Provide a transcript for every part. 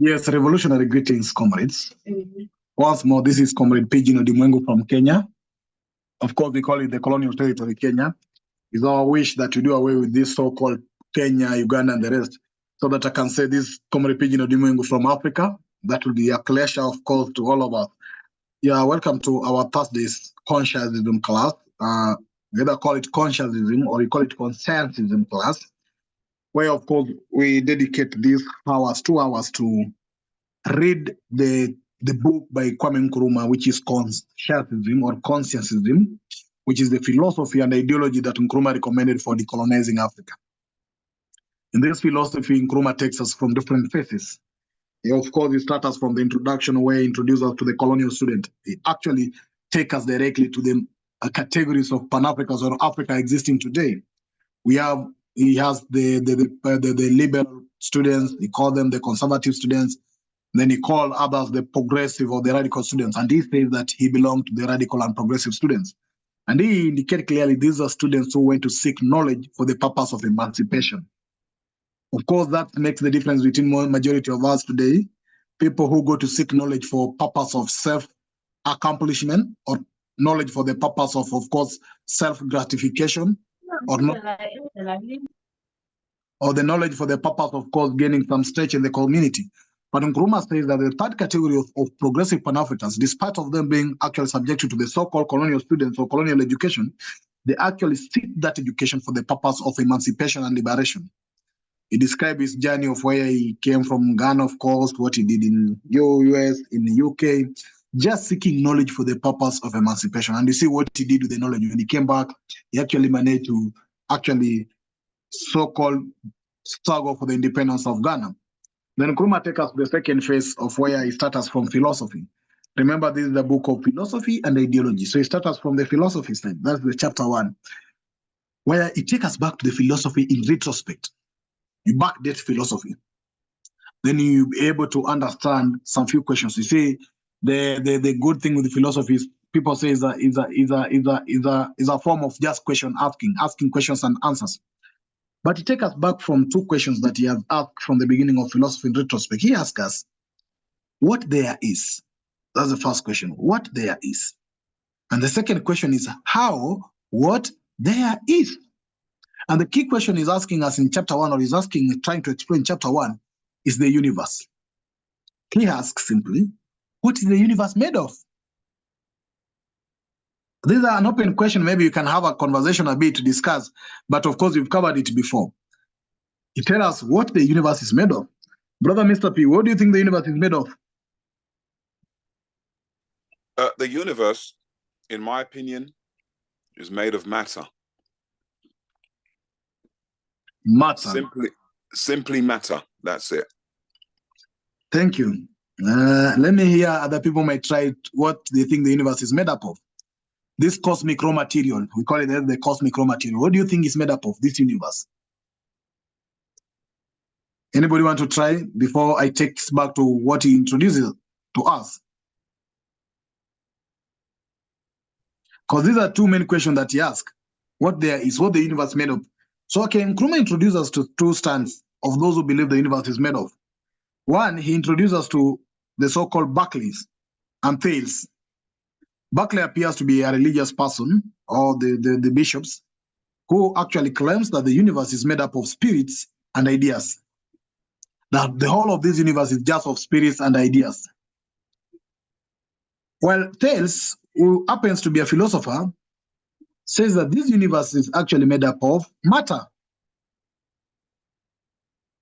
Yes, revolutionary greetings, comrades. Once more, this is Comrade Pidgin Odimwengu from Kenya. Of course, we call it the colonial territory, Kenya. It's our wish that we do away with this so-called Kenya, Uganda, and the rest, so that I can say this Comrade Pidgin Odimwengu from Africa. That will be a pleasure, of course, to all of us. Yeah, welcome to our Thursday's consciousism class. We either call it consciousism or we call it conscientism class, where, of course, we dedicate these hours, 2 hours, to read the book by Kwame Nkrumah, which is conscientism or conscientism, which is the philosophy and ideology that Nkrumah recommended for decolonizing Africa. In this philosophy, Nkrumah takes us from different phases. Of course, it starts us from the introduction, where he introduces us to the colonial student. It actually takes us directly to the categories of Pan-Africans or Africa existing today. He has the liberal students. He called them the conservative students. Then he called others the progressive or the radical students. And he says that he belonged to the radical and progressive students. And he indicated clearly these are students who went to seek knowledge for the purpose of emancipation. Of course, that makes the difference between majority of us today, people who go to seek knowledge for purpose of self-accomplishment or knowledge for the purpose of course, self-gratification, or the knowledge for the purpose of course, gaining some stage in the community. But Nkrumah says that the third category of progressive Pan-Africans, despite of them being actually subjected to the so-called colonial students or colonial education, they actually seek that education for the purpose of emancipation and liberation. He described his journey of where he came from Ghana, of course, what he did in US, in the UK, just seeking knowledge for the purpose of emancipation. And you see what he did with the knowledge. When he came back, he actually managed to actually so-called struggle for the independence of Ghana. Then Nkrumah takes us to the second phase of where he starts us from philosophy. Remember, this is the book of philosophy and ideology. So he starts us from the philosophy side. That's the chapter 1, where he takes us back to the philosophy in retrospect. You backdate philosophy. Then you'll be able to understand some few questions. You see, the good thing with the philosophy is people say is a form of just asking questions and answers. But he takes us back from 2 questions that he has asked from the beginning of philosophy in retrospect. He asks us, what there is? That's the first question, what there is. And the second question is how, what there is. And the key question he's asking us in chapter 1, or he's trying to explain chapter 1, is the universe. He asks simply, what is the universe made of? This is an open question. Maybe you can have a conversation a bit to discuss, but of course, we've covered it before. He tells us what the universe is made of. Brother Mr. P, what do you think the universe is made of? The universe, in my opinion, is made of matter. Matter. Simply matter. That's it. Thank you. Let me hear other people might try what they think the universe is made up of. This cosmic raw material, we call it the cosmic raw material. What do you think is made up of, this universe? Anybody want to try before I take this back to what he introduces to us? Because these are 2 main questions that he asked. What there is, what the universe is made of. So, okay, Nkrumah introduces us to 2 stands of those who believe the universe is made of. One, he introduces us to the so-called Buckleys and Thales. Buckley appears to be a religious person, or the bishops, who actually claims that the universe is made up of spirits and ideas. That the whole of this universe is just of spirits and ideas. While Thales, who happens to be a philosopher, says that this universe is actually made up of matter.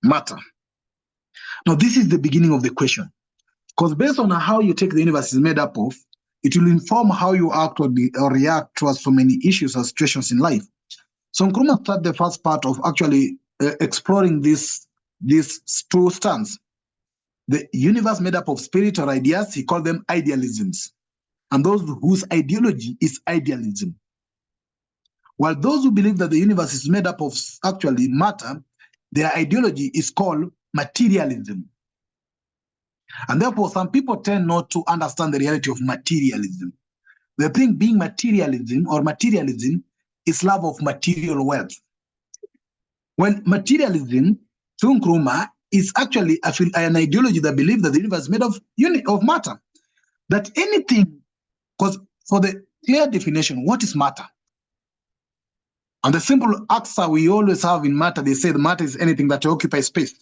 Matter. Now, this is the beginning of the question. Because based on how you take the universe is made up of, it will inform how you act or react towards so many issues or situations in life. So Nkrumah started the first part of actually exploring these 2 strands. The universe made up of spirit or ideas, he called them idealisms. And those whose ideology is idealism. While those who believe that the universe is made up of actually matter, their ideology is called materialism. And therefore, some people tend not to understand the reality of materialism. They think being materialism is love of material wealth. When materialism, to Nkrumah, is actually an ideology that believes that the universe is made of matter. That anything, because for the clear definition, what is matter? And the simple answer we always have in matter, they say the matter is anything that occupies space.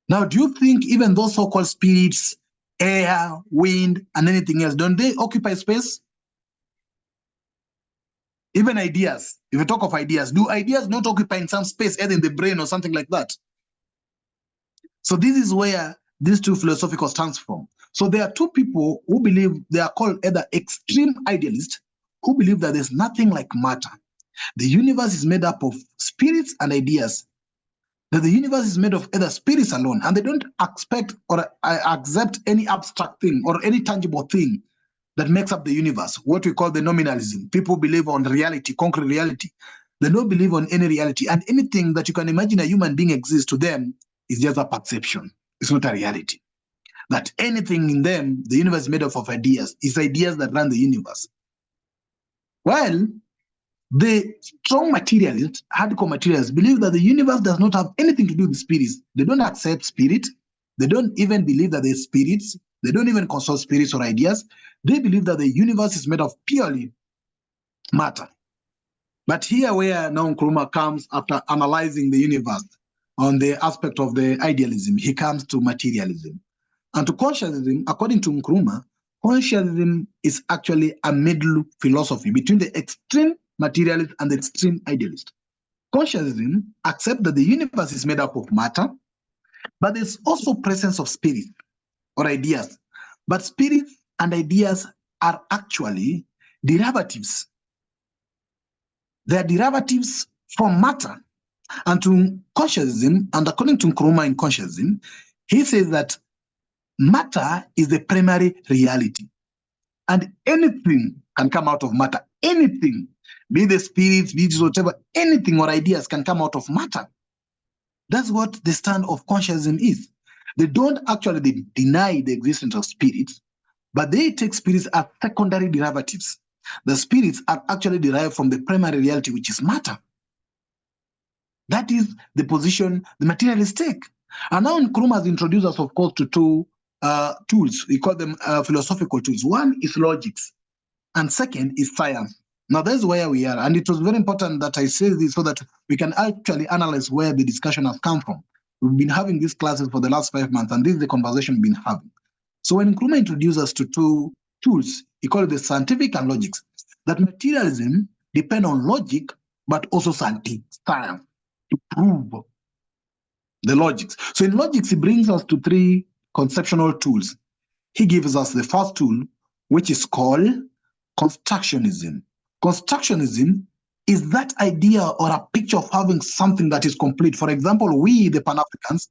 Now, do you think even those so-called spirits, air, wind, and anything else, don't they occupy space? Even ideas, if you talk of ideas, do ideas not occupy in some space, either in the brain or something like that? So this is where these two philosophical stands from. So there are two people who believe, they are called either extreme idealists, who believe that there's nothing like matter. The universe is made up of spirits and ideas. That the universe is made of either spirits alone, and they don't expect or accept any abstract thing or any tangible thing that makes up the universe, what we call the nominalism. People believe on reality, concrete reality. They don't believe on any reality, and anything that you can imagine a human being exists to them is just a perception. It's not a reality. That anything in them, the universe is made up of ideas. It's ideas that run the universe. Well, the strong materialists, hardcore materialists, believe that the universe does not have anything to do with spirits. They don't accept spirit. They don't even believe that there's spirits. They don't even consult spirits or ideas. They believe that the universe is made of purely matter. But here where now Nkrumah comes after analyzing the universe on the aspect of the idealism, he comes to materialism. And to consciousism, according to Nkrumah, consciousism is actually a middle philosophy between the extreme materialist and the extreme idealist. Consciousism accepts that the universe is made up of matter, but there's also presence of spirit or ideas. But spirits and ideas are actually derivatives. They are derivatives from matter. And to consciousism, and according to Nkrumah in consciousism, he says that matter is the primary reality. And anything can come out of matter. Anything, be the spirits, be it whatever, anything or ideas can come out of matter. That's what the stand of consciousism is. They don't actually deny the existence of spirits, but they take spirits as secondary derivatives. The spirits are actually derived from the primary reality, which is matter. That is the position the materialists take. And now Nkrumah has introduced us, of course, to two tools. We call them philosophical tools. One is logics, and second is science. Now, that's where we are. And it was very important that I say this so that we can actually analyze where the discussion has come from. We've been having these classes for the last 5 months, and this is the conversation we've been having. So when Nkrumah introduced us to two tools, he called it the scientific and logics, that materialism depends on logic, but also science to prove the logics. So in logics, he brings us to three conceptual tools. He gives us the first tool, which is called constructionism. Constructionism is that idea or a picture of having something that is complete. For example, we, the Pan-Africans,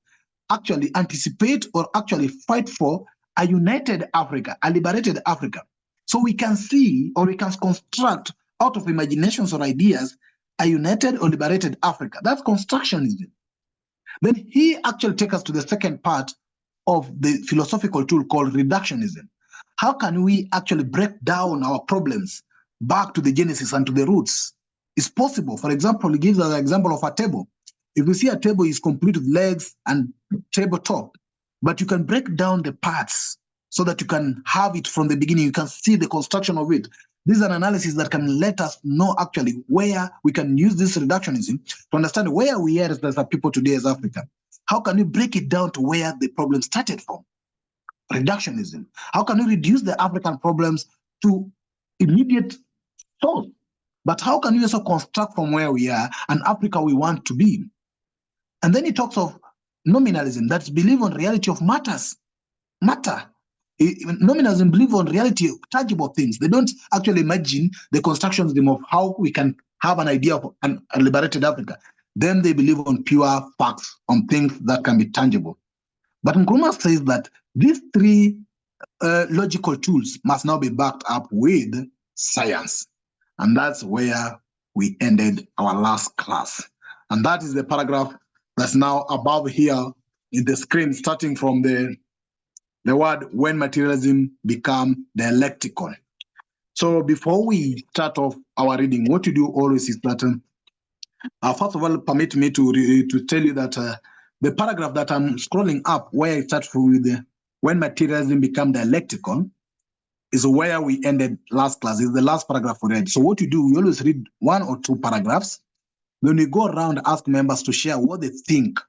actually anticipate or actually fight for a united Africa, a liberated Africa. So we can see or we can construct out of imaginations or ideas a united or liberated Africa. That's constructionism. Then he actually takes us to the second part of the philosophical tool called reductionism. How can we actually break down our problems back to the genesis and to the roots? It's possible. For example, he gives us an example of a table. If you see a table is complete with legs and tabletop, but you can break down the parts so that you can have it from the beginning. You can see the construction of it. This is an analysis that can let us know actually where we can use this reductionism to understand where we are as a people today as Africa. How can we break it down to where the problem started from? Reductionism. How can we reduce the African problems to immediate source? But how can we also construct from where we are an Africa we want to be? And then he talks of nominalism, that's belief on reality of matters. Matter. Nominalism believe on reality of tangible things. They don't actually imagine the constructionism of how we can have an idea of a liberated Africa. Then they believe on pure facts, on things that can be tangible. But Nkrumah says that these three logical tools must now be backed up with science. And that's where we ended our last class. And that is the paragraph that's now above here in the screen, starting from the word when materialism become dialectical. So before we start off our reading, what you do always is that, first of all, permit me to tell you that the paragraph that I'm scrolling up, where it starts with the when materialism become dialectical, is where we ended last class. Is the last paragraph we read. So what you do, we always read 1 or 2 paragraphs. Then we go around, ask members to share what they think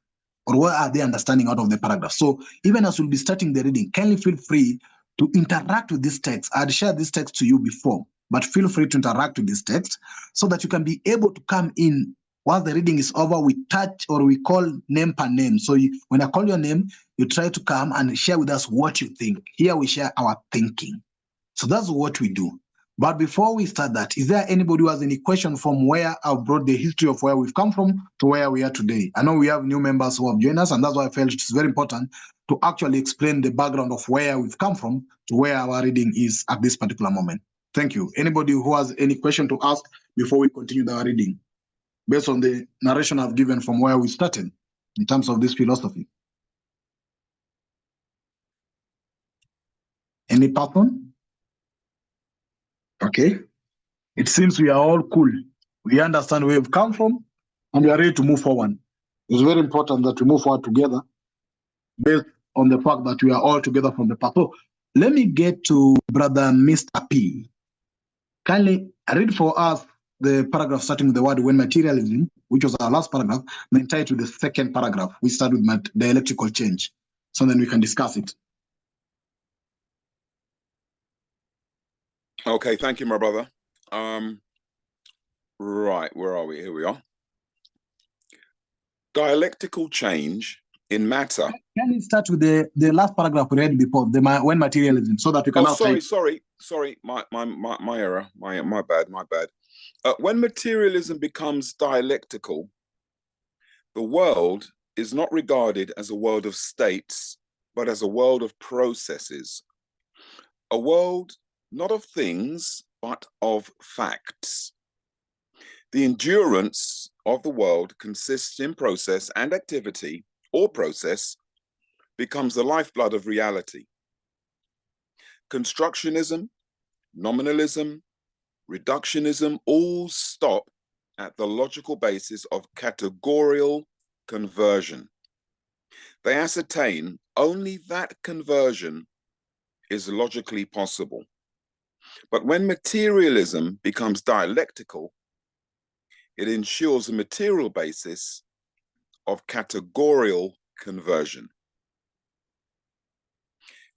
or what are they understanding out of the paragraph. So even as we'll be starting the reading, kindly feel free to interact with this text. I'd shared this text to you before, but feel free to interact with this text so that you can be able to come in. Once the reading is over, we touch or we call name per name. So when I call your name, you try to come and share with us what you think. Here we share our thinking. So that's what we do. But before we start that, is there anybody who has any question from where I've brought the history of where we've come from to where we are today? I know we have new members who have joined us, and that's why I felt it's very important to actually explain the background of where we've come from to where our reading is at this particular moment. Thank you. Anybody who has any question to ask before we continue our reading, based on the narration I've given from where we started in terms of this philosophy? Any person? Okay. It seems we are all cool. We understand where we've come from and we are ready to move forward. It's very important that we move forward together based on the fact that we are all together from the past. So let me get to Brother Mr. P. Kindly read for us the paragraph starting with the word when materialism, which was our last paragraph, then tie to the second paragraph. We start with dialectical change. So then we can discuss it. Okay, thank you, my brother. Right, where are we? Here we are. Dialectical change in matter. Can we start with the last paragraph we read before, when materialism, so that we can. Oh, sorry, my error, my bad. When materialism becomes dialectical, the world is not regarded as a world of states, but as a world of processes. A world not of things, but of facts. The endurance of the world consists in process, and activity or process becomes the lifeblood of reality. Constructionism, nominalism, reductionism all stop at the logical basis of categorical conversion. They ascertain only that conversion is logically possible. But when materialism becomes dialectical, it ensures a material basis of categorical conversion.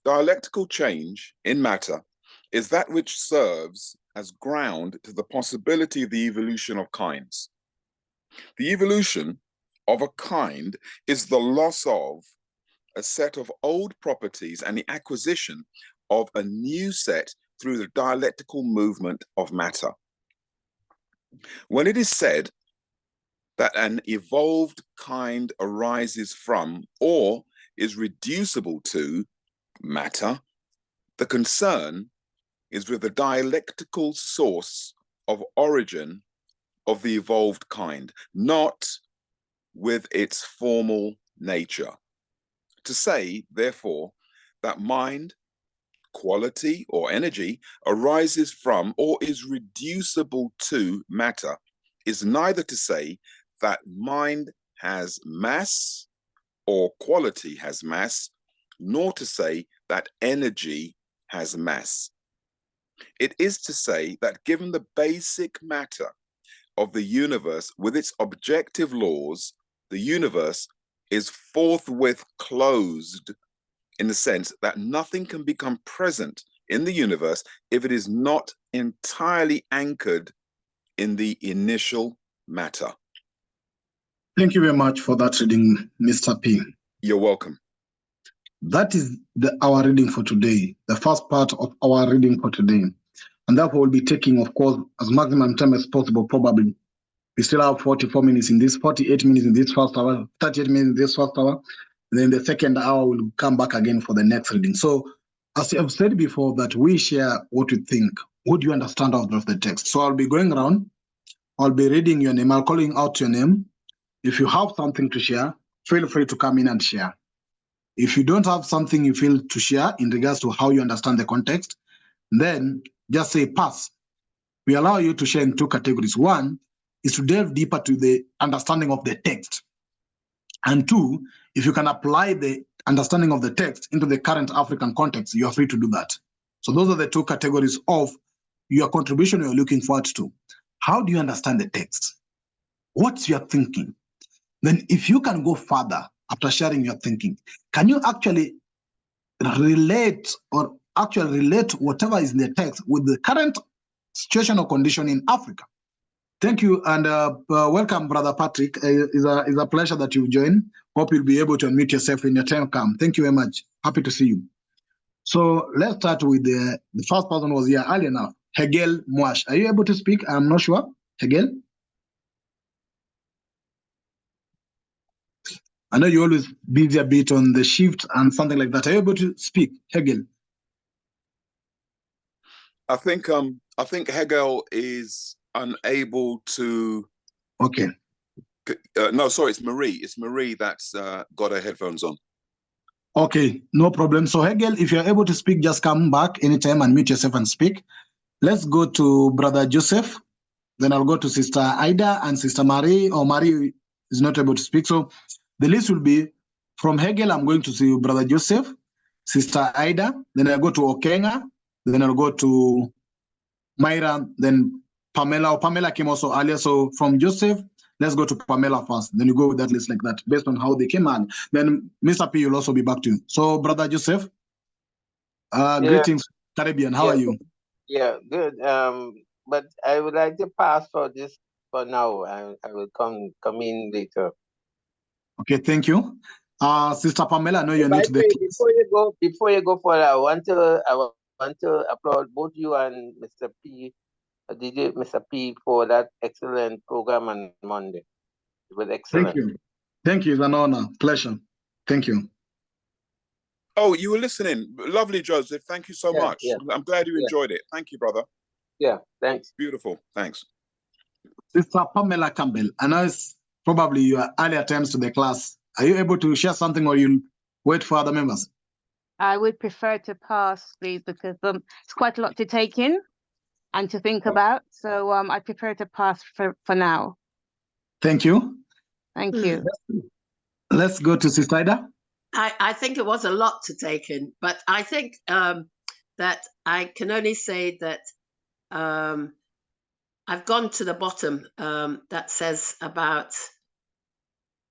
Dialectical change in matter is that which serves as ground to the possibility of the evolution of kinds. The evolution of a kind is the loss of a set of old properties and the acquisition of a new set through the dialectical movement of matter. When it is said that an evolved kind arises from or is reducible to matter, the concern is with the dialectical source of origin of the evolved kind, not with its formal nature. To say, therefore, that mind, quality, or energy arises from or is reducible to matter is neither to say that mind has mass or quality has mass, nor to say that energy has mass. It is to say that given the basic matter of the universe with its objective laws, the universe is forthwith closed in the sense that nothing can become present in the universe if it is not entirely anchored in the initial matter. Thank you very much for that reading, Mr. P. You're welcome. That is our reading for today, the first part of our reading for today. And therefore we'll be taking, of course, as maximum time as possible, probably. We still have 44 minutes in this, 48 minutes in this first hour, 38 minutes in this first hour. And then the second hour will come back again for the next reading. So as I've said before, that we share what we think. What do you understand out of the text? So I'll be going around. I'll be reading your name. I'll calling out your name. If you have something to share, feel free to come in and share. If you don't have something you feel to share in regards to how you understand the context, then just say pass. We allow you to share in 2 categories. One is to delve deeper to the understanding of the text. And two, if you can apply the understanding of the text into the current African context, you are free to do that. So those are the two categories of your contribution you're looking forward to. How do you understand the text? What's your thinking? Then if you can go further after sharing your thinking, can you actually relate whatever is in the text with the current situation or condition in Africa? Thank you, and welcome, Brother Patrick. It's a pleasure that you've joined. Hope you'll be able to unmute yourself when your time comes. Thank you very much. Happy to see you. So let's start with the first person was here early enough. Hegel Mwash. Are you able to speak? I'm not sure. Hegel? I know you're always busy a bit on the shift and something like that. Are you able to speak, Hegel? I think Hegel is unable to. Okay. No, sorry, it's Marie. It's Marie that's got her headphones on. Okay, no problem. So Hegel, if you're able to speak, just come back anytime and mute yourself and speak. Let's go to Brother Joseph. Then I'll go to Sister Ida and Sister Marie, or Marie is not able to speak. So the list will be from Hegel, I'm going to see Brother Joseph, Sister Ida, then I'll go to Okenga, then I'll go to Myra, then Pamela, or Pamela came also earlier. So from Joseph, let's go to Pamela first. Then you go with that list like that, based on how they came on. Then Mr. P will also be back to you. So Brother Joseph, greetings, Caribbean. How are you? Yeah, good. But I would like to pass for this for now. I will come in later. Okay, thank you. Sister Pamela, I know you're new to the case. Before you go further, I want to applaud both you and Mr. P, DJ Mr. P, for that excellent program on Monday. It was excellent. Thank you. Thank you. It's an honor. Pleasure. Thank you. Oh, you were listening. Lovely, Joseph. Thank you so much. Yeah. I'm glad you enjoyed it. Thank you, brother. Yeah, thanks. Beautiful. Thanks. Sister Pamela Campbell, I know it's probably your earlier attempts to the class. Are you able to share something, or you'll wait for other members? I would prefer to pass, please, because it's quite a lot to take in and to think about. So I prefer to pass for now. Thank you. Thank you. Let's go to Sister Ida. I think it was a lot to take in, but I think that I can only say that I've gone to the bottom that says about,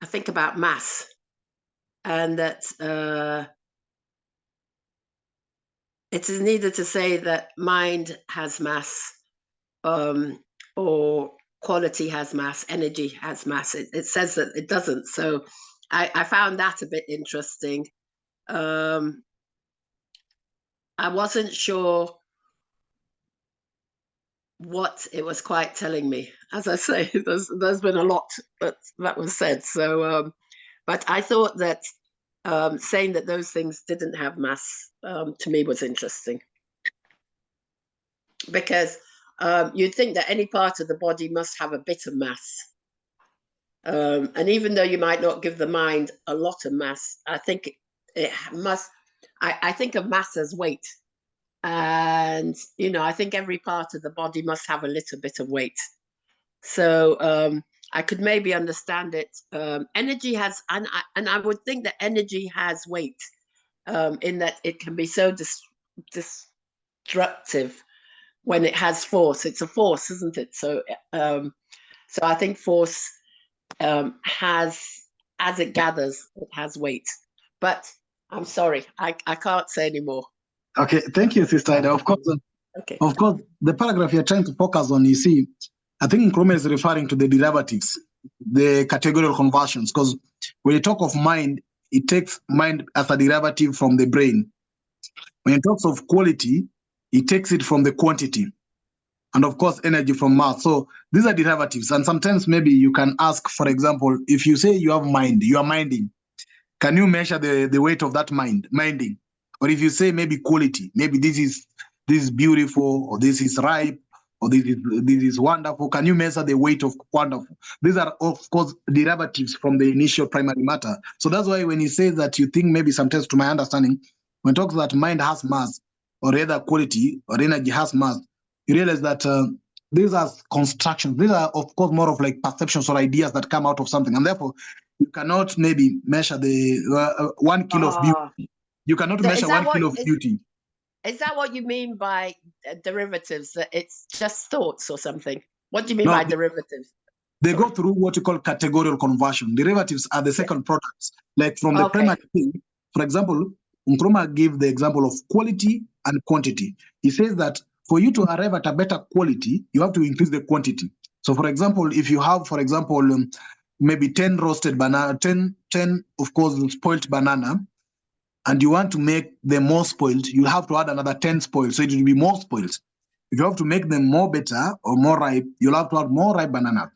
I think about mass, and that it is neither to say that mind has mass or quality has mass, energy has mass. It says that it doesn't. So I found that a bit interesting. I wasn't sure what it was quite telling me. As I say, there's been a lot that was said. So, but I thought that saying that those things didn't have mass to me was interesting, because you'd think that any part of the body must have a bit of mass. And even though you might not give the mind a lot of mass, I think it must, I think of mass as weight. And, you know, I think every part of the body must have a little bit of weight. So I could maybe understand it. Energy has, and I would think that energy has weight in that it can be so destructive when it has force. It's a force, isn't it? So, so I think force has, as it gathers, it has weight. But I'm sorry, I can't say anymore. Okay, thank you, Sister Ida. Of course, the paragraph you're trying to focus on, you see, I think Nkrumah is referring to the derivatives, the categorical conversions, because when you talk of mind, it takes mind as a derivative from the brain. When it talks of quality, it takes it from the quantity. And of course, energy from mass. So these are derivatives. And sometimes maybe you can ask, for example, if you say you have mind, you are minding, can you measure the weight of that minding? Or if you say maybe quality, maybe this is beautiful, or this is ripe, or this is wonderful. Can you measure the weight of wonderful? These are, of course, derivatives from the initial primary matter. So that's why when he says that, you think maybe sometimes, to my understanding, when it talks that mind has mass, or rather quality or energy has mass, you realize that these are constructions. These are, of course, more of like perceptions or ideas that come out of something. And therefore, You cannot maybe measure the 1 kilo of beauty. You cannot So measure 1 kilo of beauty. Is that what you mean by derivatives? That it's just thoughts or something? What do you mean No, by derivatives? They go through what you call categorical conversion. Derivatives are the second products, like from the Okay. primary thing. For example, Nkrumah gave the example of quality and quantity. He says that for you to arrive at a better quality, you have to increase the quantity. So, for example, if you have, for example, maybe 10 roasted banana, 10, of course, spoiled banana, and you want to make them more spoiled, you have to add another 10 spoiled, so it will be more spoiled. If you have to make them more better or more ripe, you'll have to add more ripe bananas.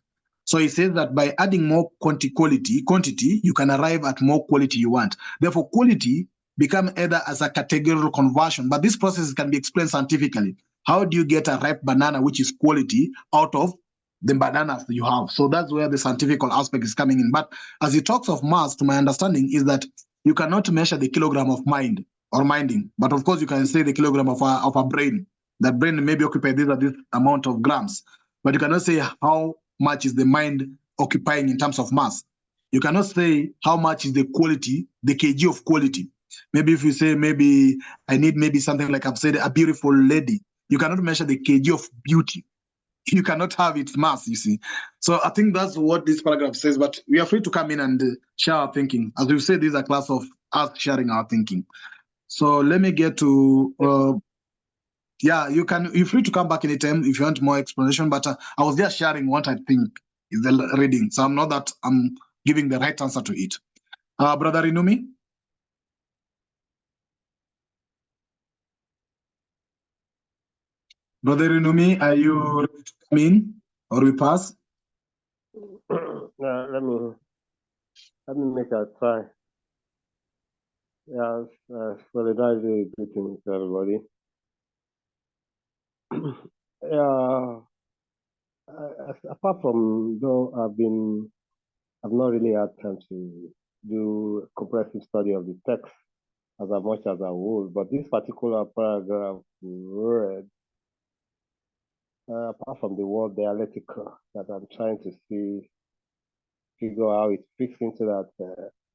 So he says that by adding more quantity, you can arrive at more quality you want. Therefore, quality become either as a categorical conversion, but this process can be explained scientifically. How do you get a ripe banana, which is quality, out of the bananas that you have? So that's where the scientific aspect is coming in. But as he talks of mass, to my understanding, is that you cannot measure the kilogram of mind or minding, but of course you can say the kilogram of a brain. That brain may be occupied this amount of grams, but you cannot say how much is the mind occupying in terms of mass. You cannot say how much is the quality, the kg of quality. Maybe if you say maybe I need maybe something like I've said, a beautiful lady, you cannot measure the kg of beauty. You cannot have its mass, you see. So I think that's what this paragraph says, but we are free to come in and share our thinking. As we've said, this is a class of us sharing our thinking. So let me get to, yeah, you're free to come back anytime if you want more explanation, but I was just sharing what I think is the reading. So I'm not that I'm giving the right answer to it. Brother Inumi? Brother Inumi, are you ready to come in or we pass? Let me make a try. Yes, solidarity, greetings to everybody. Yeah, apart from though I've not really had time to do a comprehensive study of the text as much as I would, but this particular paragraph read, apart from the word dialectical that I'm trying to figure out how it fits into that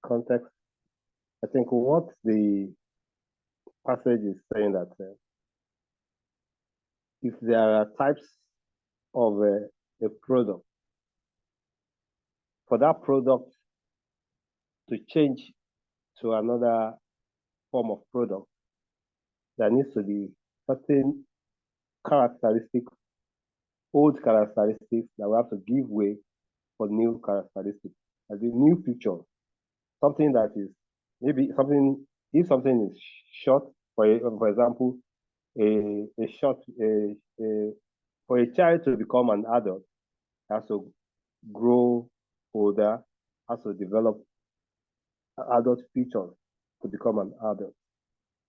context. I think what the passage is saying that if there are types of a product, for that product to change to another form of product, there needs to be certain characteristics, old characteristics that we have to give way for new characteristics. As a new feature, something that is maybe something, if something is short, for example, for a child to become an adult, has to grow older, has to develop adult features to become an adult.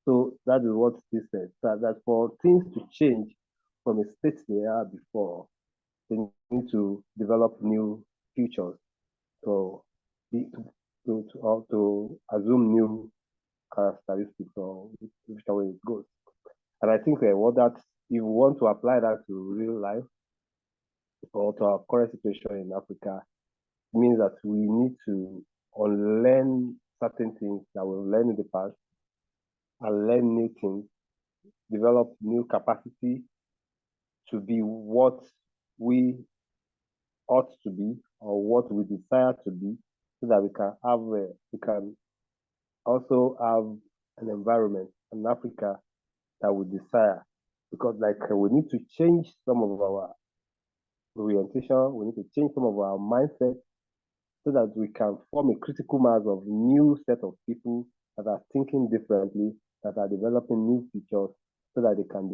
So that is what this says, that for things to change from a state they are before, they need to develop new features to assume new characteristics or whichever way it goes. And I think what that, if we want to apply that to real life or to our current situation in Africa, it means that we need to unlearn certain things that we've learned in the past and learn new things, develop new capacity to be what we ought to be or what we desire to be, so that we can also have an environment in Africa that we desire. Because we need to change some of our orientation, we need to change some of our mindset so that we can form a critical mass of new set of people that are thinking differently, that are developing new features, so that they can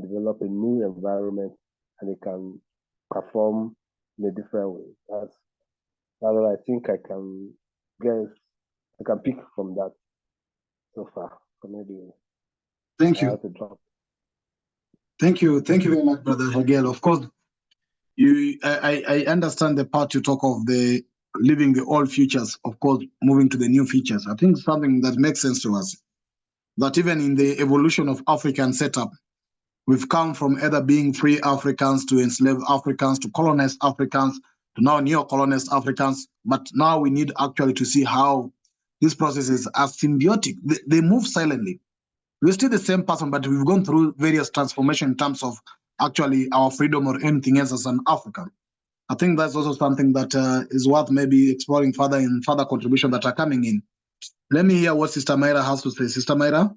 develop a new environment and they can perform in a different way. That's what I think I can pick from that so far. So maybe Thank you. Thank you very much, Brother Hegel. Of course, I understand the part you talk of the leaving the old features, of course, moving to the new features. I think something that makes sense to us. That even in the evolution of African setup, we've come from either being free Africans to enslaved Africans to colonized Africans to now neo-colonized Africans. But now we need actually to see how these processes are symbiotic. They move silently. We're still the same person, but we've gone through various transformation in terms of actually our freedom or anything else as an African. I think that's also something that is worth maybe exploring further in further contributions that are coming in. Let me hear what Sister Myra has to say. Sister Myra?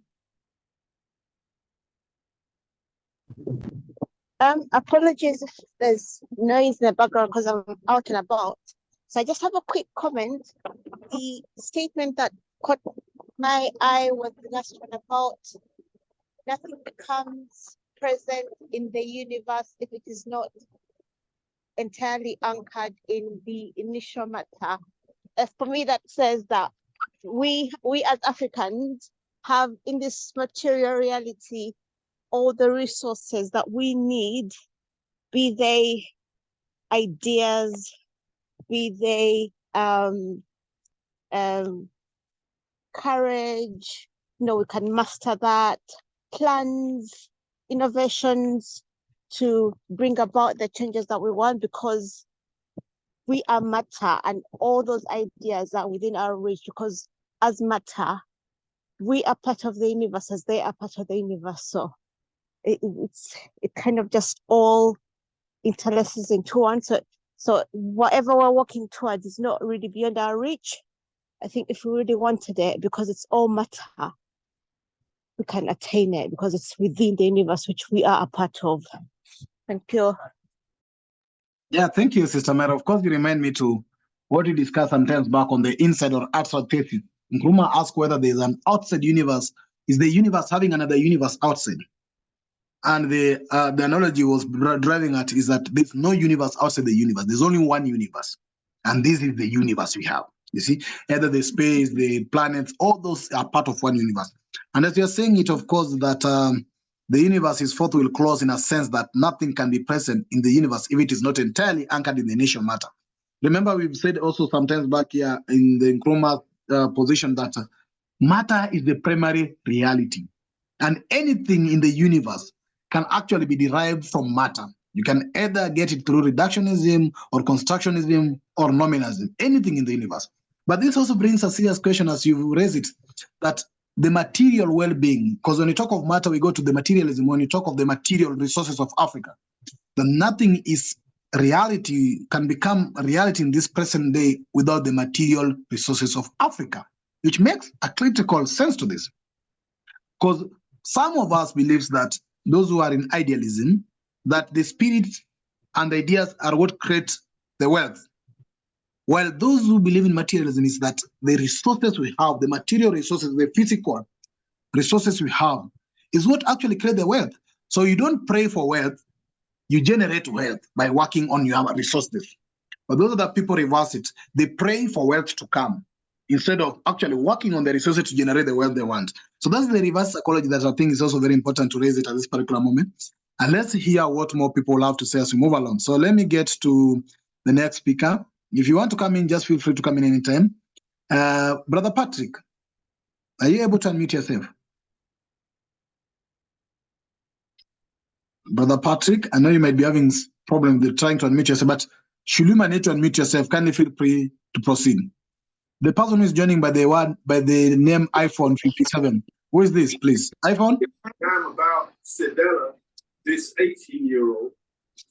Apologies if there's noise in the background because I'm out and about. So I just have a quick comment. The statement that caught my eye was the last one about nothing becomes present in the universe if it is not entirely anchored in the initial matter. For me, that says that we as Africans have in this material reality all the resources that we need, be they ideas, be they courage, we can master that, plans, innovations to bring about the changes that we want, because we are matter and all those ideas are within our reach, because as matter, we are part of the universe as they are part of the universe. So it kind of just all interlaces into one. So whatever we're working towards is not really beyond our reach. I think if we really wanted it, because it's all matter, we can attain it because it's within the universe, which we are a part of. Thank you. Yeah, thank you, Sister Mara. Of course, you remind me to what we discussed sometimes back on the inside or outside thesis. Nkrumah asked whether there's an outside universe. Is the universe having another universe outside? And the analogy was driving at is that there's no universe outside the universe. There's only one universe. And this is the universe we have. You see, either the space, the planets, all those are part of one universe. And as you're saying it, of course, that the universe is fourth will close in a sense that nothing can be present in the universe if it is not entirely anchored in the initial matter. Remember, we've said also sometimes back here in the Nkrumah position that matter is the primary reality. And anything in the universe can actually be derived from matter. You can either get it through reductionism or constructionism or nominalism, anything in the universe. But this also brings a serious question, as you raise it, that the material well-being, because when you talk of matter, we go to the materialism. When you talk of the material resources of Africa, then nothing is reality, can become reality in this present day without the material resources of Africa, which makes a critical sense to this. Because some of us believes that those who are in idealism, that the spirit and the ideas are what create the wealth. While those who believe in materialism is that the resources we have, the material resources, the physical resources we have, is what actually create the wealth. So you don't pray for wealth, you generate wealth by working on your resources. But those other people reverse it. They pray for wealth to come instead of actually working on the resources to generate the wealth they want. So that's the reverse psychology that I think is also very important to raise it at this particular moment. And let's hear what more people have to say as we move along. So let me get to the next speaker. If you want to come in, just feel free to come in anytime. Brother Patrick, are you able to unmute yourself? Brother Patrick, I know you might be having problem with trying to unmute yourself, but should you manage to unmute yourself, kindly feel free to proceed. The person who is joining by the name iPhone 57. Who is this, please? iPhone? I'm about Sedella, this 18-year-old.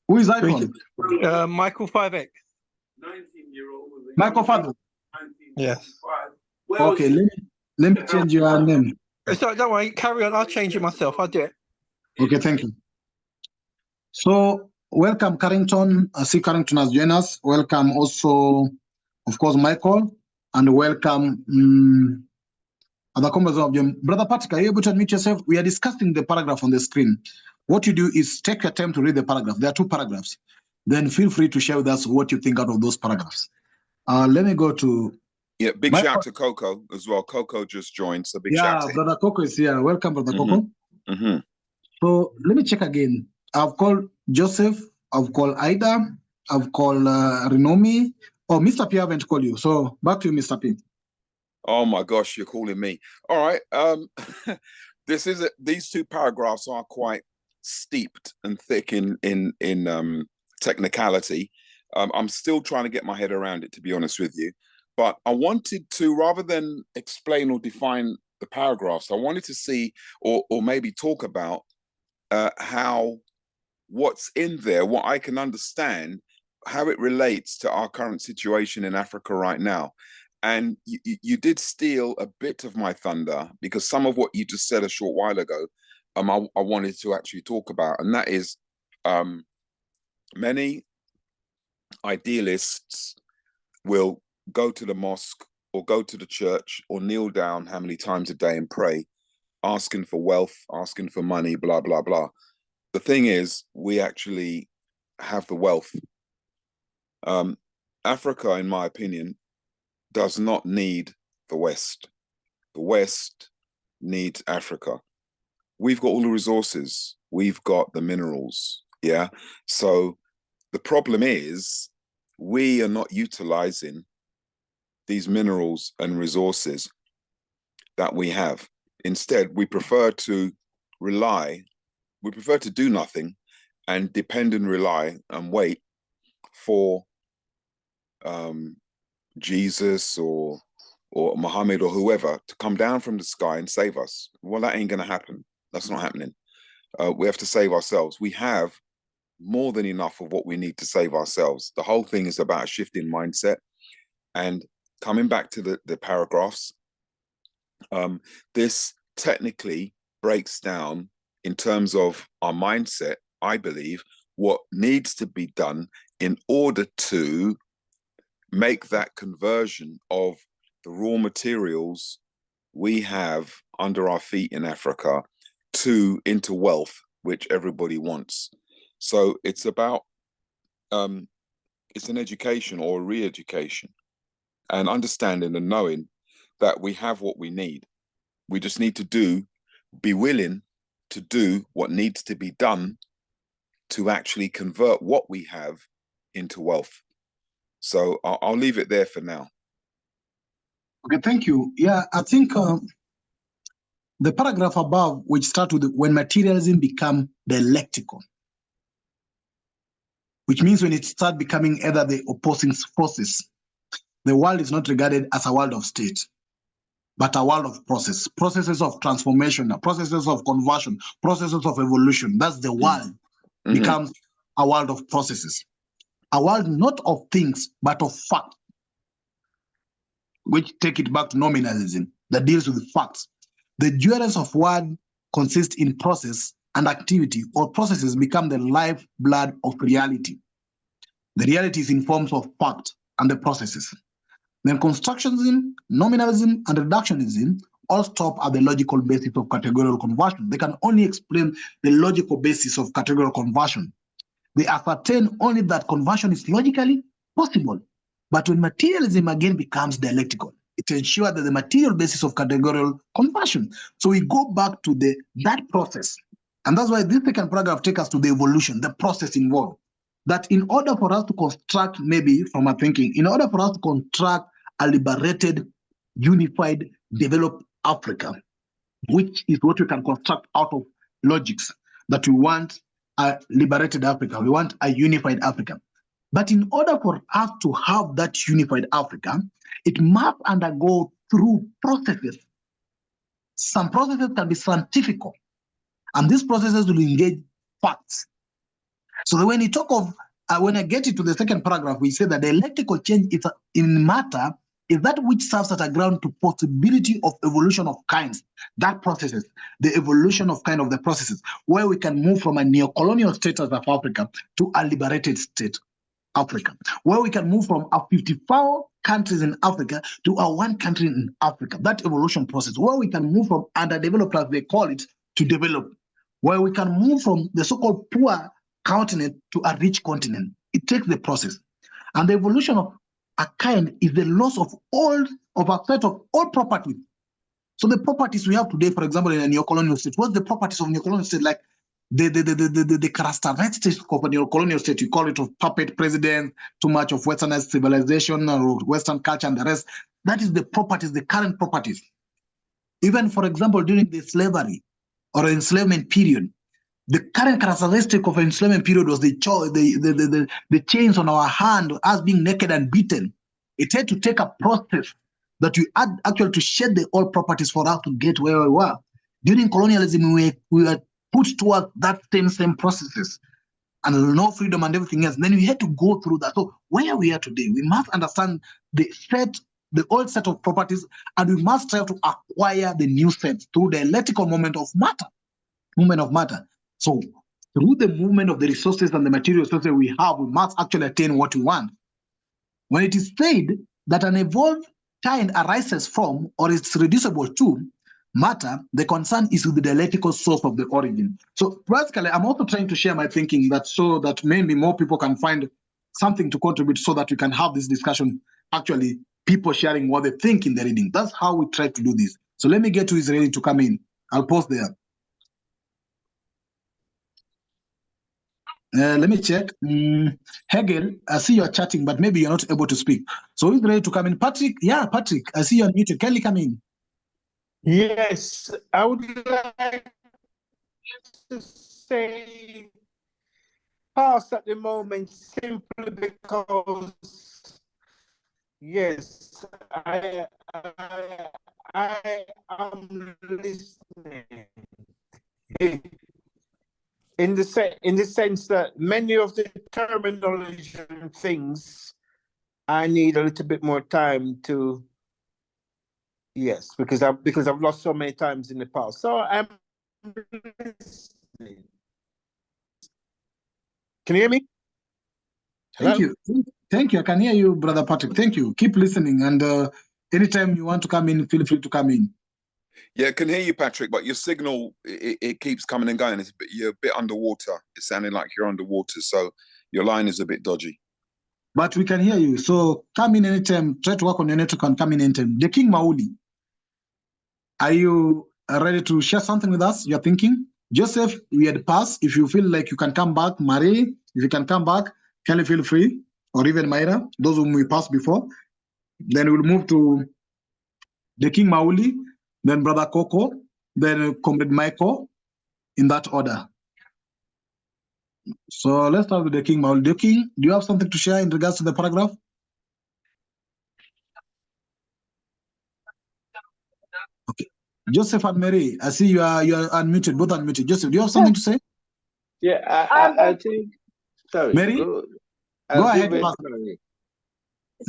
Who is iPhone? Michael 5X. 19-year-old. Michael Fadl. Yes. Well, okay, let me change your name. So don't worry, carry on. I'll change it myself. I'll do it. Okay, thank you. So welcome, Carrington. I see Carrington has joined us. Welcome also, of course, Michael, and welcome other comrades of them. Brother Patrick, are you able to unmute yourself? We are discussing the paragraph on the screen. What you do is take your time to read the paragraph. There are 2 paragraphs. Then feel free to share with us what you think out of those paragraphs. Let me go to... Yeah, big shout to Coco as well. Coco just joined, so big shout to him. Brother Coco is here. Welcome, Brother Coco. So let me check again. I've called Joseph, I've called Ida, I've called Renomi. Oh, Mr. P haven't called you. So back to you, Mr. P. Oh my gosh, you're calling me. All right. These 2 paragraphs are quite steeped and thick in technicality. I'm still trying to get my head around it, to be honest with you. But I wanted to, rather than explain or define the paragraphs, I wanted to see or maybe talk about how what's in there, what I can understand, how it relates to our current situation in Africa right now. And you did steal a bit of my thunder, because some of what you just said a short while ago, I wanted to actually talk about, and that is many idealists will go to the mosque or go to the church or kneel down how many times a day and pray, asking for wealth, asking for money, blah, blah, blah. The thing is, we actually have the wealth. Africa, in my opinion, does not need the West. The West needs Africa. We've got all the resources. We've got the minerals. Yeah. So the problem is we are not utilizing these minerals and resources that we have. Instead, we prefer to do nothing and depend and rely and wait for Jesus or Muhammad or whoever to come down from the sky and save us. Well, that ain't going to happen. That's not happening. We have to save ourselves. We have more than enough of what we need to save ourselves. The whole thing is about a shift in mindset. And coming back to the paragraphs, this technically breaks down in terms of our mindset, I believe, what needs to be done in order to make that conversion of the raw materials we have under our feet in Africa into wealth, which everybody wants. So it's about, it's an education or a re-education and understanding and knowing that we have what we need. We just need to be willing to do what needs to be done to actually convert what we have into wealth. So I'll leave it there for now. Okay, thank you. Yeah, I think the paragraph above, which starts with when materialism become dialectical, which means when it starts becoming either the opposing forces, the world is not regarded as a world of state, but a world of processes of transformation, processes of conversion, processes of evolution. That's the world becomes a world of processes, a world not of things, but of fact, which take it back to nominalism that deals with facts. The dualness of word consists in process and activity, or processes become the lifeblood of reality. The reality is in forms of fact and the processes. Then constructionism, nominalism, and reductionism all stop at the logical basis of categorical conversion. They can only explain the logical basis of categorical conversion. They ascertain only that conversion is logically possible. But when materialism again becomes dialectical, it ensures that the material basis of categorical conversion. So we go back to that process. And that's why this second paragraph takes us to the evolution, the process involved. That in order for us to construct, maybe from our thinking, in order for us to construct a liberated, unified, developed Africa, which is what we can construct out of logics, that we want a liberated Africa, we want a unified Africa. But in order for us to have that unified Africa, it must undergo through processes. Some processes can be scientific, and these processes will engage facts. So when you talk of, when I get into the second paragraph, we say that the dialectical change is in matter is that which serves as a ground to possibility of evolution of kinds, that processes, the evolution of kind of the processes, where we can move from a neo-colonial status of Africa to a liberated state, Africa, where we can move from a 54 countries in Africa to a one country in Africa, that evolution process, where we can move from underdeveloped, as they call it, to develop, where we can move from the so-called poor continent to a rich continent. It takes the process. And the evolution of a kind is the loss of a set of all properties. So the properties we have today, for example, in a neo-colonial state, what's the properties of neo-colonial state? Like the characteristics of a neo-colonial state, you call it of puppet president, too much of westernized civilization or Western culture and the rest. That is the properties, the current properties. Even, for example, during the slavery or enslavement period, The current characteristic of enslavement period was the chains on our hand, us being naked and beaten. It had to take a process that we had actually to shed the old properties for us to get where we were. During colonialism, we were put towards that same processes and no freedom and everything else. Then we had to go through that. So where we are today, we must understand the old set of properties, and we must try to acquire the new set through the dialectical movement of matter. So through the movement of the resources and the material resources we have, we must actually attain what we want. When it is said that an evolved kind arises from or is reducible to matter, the concern is with the dialectical source of the origin. So practically, I'm also trying to share my thinking so that maybe more people can find something to contribute so that we can have this discussion, actually people sharing what they think in the reading. That's how we try to do this. So let me get to who is ready to come in. I'll pause there. Let me check. Hegel, I see you're chatting, but maybe you're not able to speak. So who's ready to come in? Patrick? Yeah, Patrick, I see you're muted. Kelly, come in. Yes, I would like to say pass at the moment simply because, yes, I am listening. In the sense that many of the terminology and things, I need a little bit more time to, yes, because I've lost so many times in the past. So I'm listening. Can you hear me? Hello? Thank you. Thank you. I can hear you, Brother Patrick. Thank you. Keep listening. And anytime you want to come in, feel free to come in. Yeah, I can hear you, Patrick, but your signal, it keeps coming and going. You're a bit underwater. It's sounding like you're underwater, so your line is a bit dodgy. But we can hear you. So come in anytime. Try to work on your network and come in anytime. The King Mauli, are you ready to share something with us? You're thinking? Joseph, we had passed. If you feel like you can come back, Marie, if you can come back, Kelly, feel free. Or even Myra, those whom we passed before. Then we'll move to the King Mauli, then Brother Coco, then Comrade Michael, in that order. So let's start with the King Mauli. The King, do you have something to share in regards to the paragraph? Okay. Joseph and Mary, I see you are unmuted, both unmuted. Joseph, do you have something to say? Yeah, I think. Sorry. Mary, Go ahead. Mary.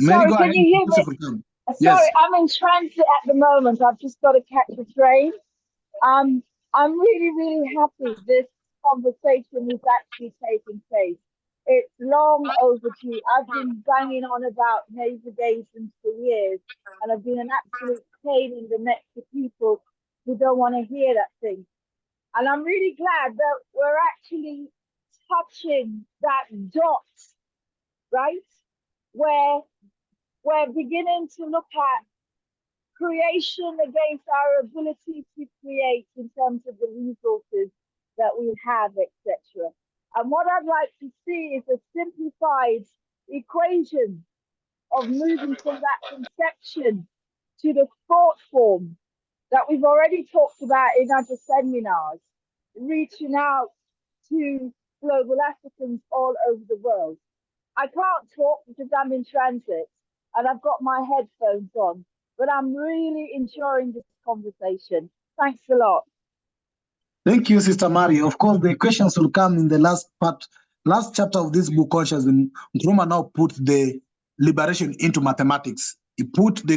Mary, go Sorry, can ahead. you hear Joseph me? will come. Sorry, Yes. I'm in transit at the moment. I've just got to catch a train. I'm really, really happy this conversation is actually taking place. It's long overdue. I've been banging on about navigation for years, and I've been an absolute pain in the neck to people who don't want to hear that thing. And I'm really glad that we're actually touching that dot, right? Where we're beginning to look at creation against our ability to create in terms of the resources that we have, etc. And what I'd like to see is a simplified equation of moving from that conception to the thought form that we've already talked about in other seminars, reaching out to global Africans all over the world. I can't talk because I'm in transit and I've got my headphones on, but I'm really enjoying this conversation. Thanks a lot. Thank you, Sister Mary. Of course, the questions will come in the last chapter of this book, Conscious. Nkrumah now put the liberation into mathematics. He put the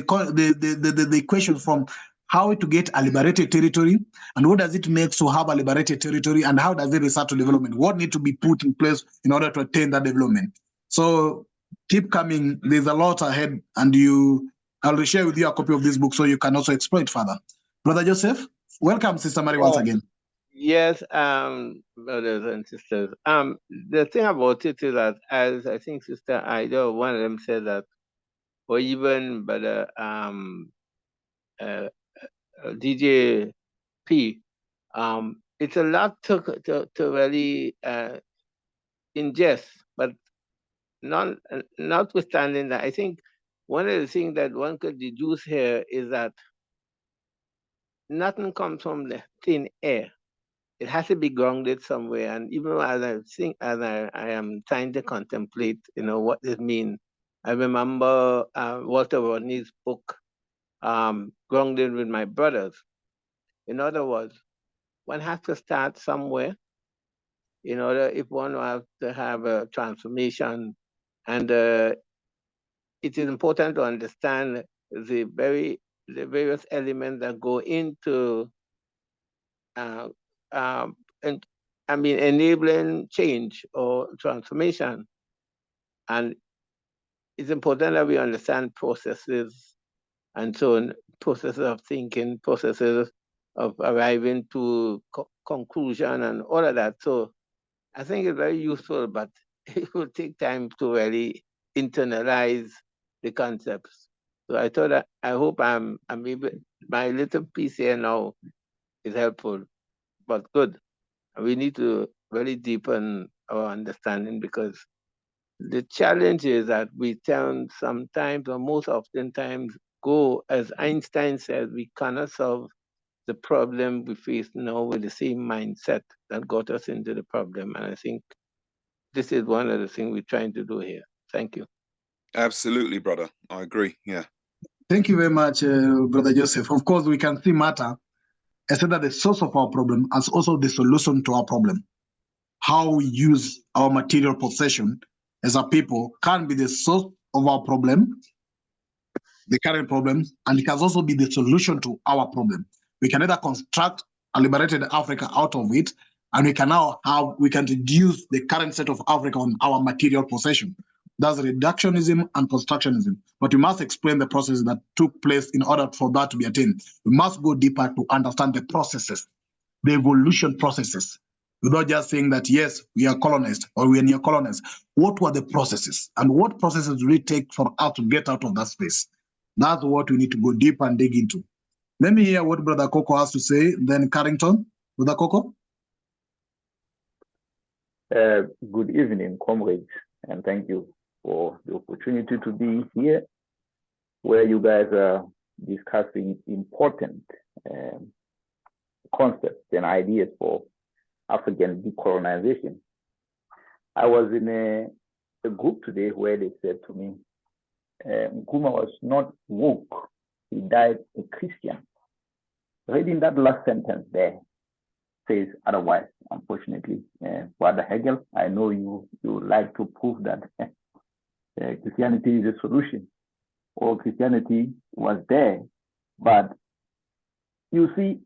equation from how to get a liberated territory and what does it make to have a liberated territory and how does it result to development? What needs to be put in place in order to attain that development? So keep coming. There's a lot ahead, and I'll share with you a copy of this book so you can also explore it further. Brother Joseph, welcome, Sister Mary, once again. Yes, brothers and sisters. The thing about it is that, as I think Sister Ida, one of them said that, or even Brother DJ P, it's a lot to really ingest, but notwithstanding that, I think one of the things that one could deduce here is that nothing comes from the thin air. it has to be grounded somewhere. And even as I think, as I am trying to contemplate, what it means, I remember Walter Rodney's book, Grounded with My Brothers. In other words, one has to start somewhere in order, if one wants to have a transformation. And it is important to understand the various elements that go into enabling change or transformation. And it's important that we understand processes and so on, processes of thinking, processes of arriving to conclusion and all of that. So I think it's very useful, but it will take time to really internalize the concepts. So I thought that I hope I'm able, my little piece here now is helpful, but good. We need to really deepen our understanding, because the challenge is that we tend sometimes, or most oftentimes, go, as Einstein said, we cannot solve the problem we face now with the same mindset that got us into the problem. And I think this is one of the things we're trying to do here. Thank you. Absolutely, brother. I agree. Yeah. Thank you very much, Brother Joseph. Of course, we can see matter as either the source of our problem as also the solution to our problem. How we use our material possession as a people can be the source of our problem, the current problem, and it can also be the solution to our problem. We can either construct a liberated Africa out of it, and we can reduce the current state of Africa on our material possession. That's reductionism and constructionism. But we must explain the process that took place in order for that to be attained. We must go deeper to understand the processes, the evolution processes, without just saying that, yes, we are colonized or we are neo-colonized. What were the processes? And what processes will it take for us to get out of that space? That's what we need to go deep and dig into. Let me hear what Brother Coco has to say, then Carrington. Brother Coco? Good evening, comrades, and thank you for the opportunity to be here, where you guys are discussing important concepts and ideas for African decolonization. I was in a group today where they said to me, Nkrumah was not woke, he died a Christian. Reading that last sentence there says otherwise, unfortunately. Brother Hegel, I know you like to prove that Christianity is a solution, or Christianity was there, but you see,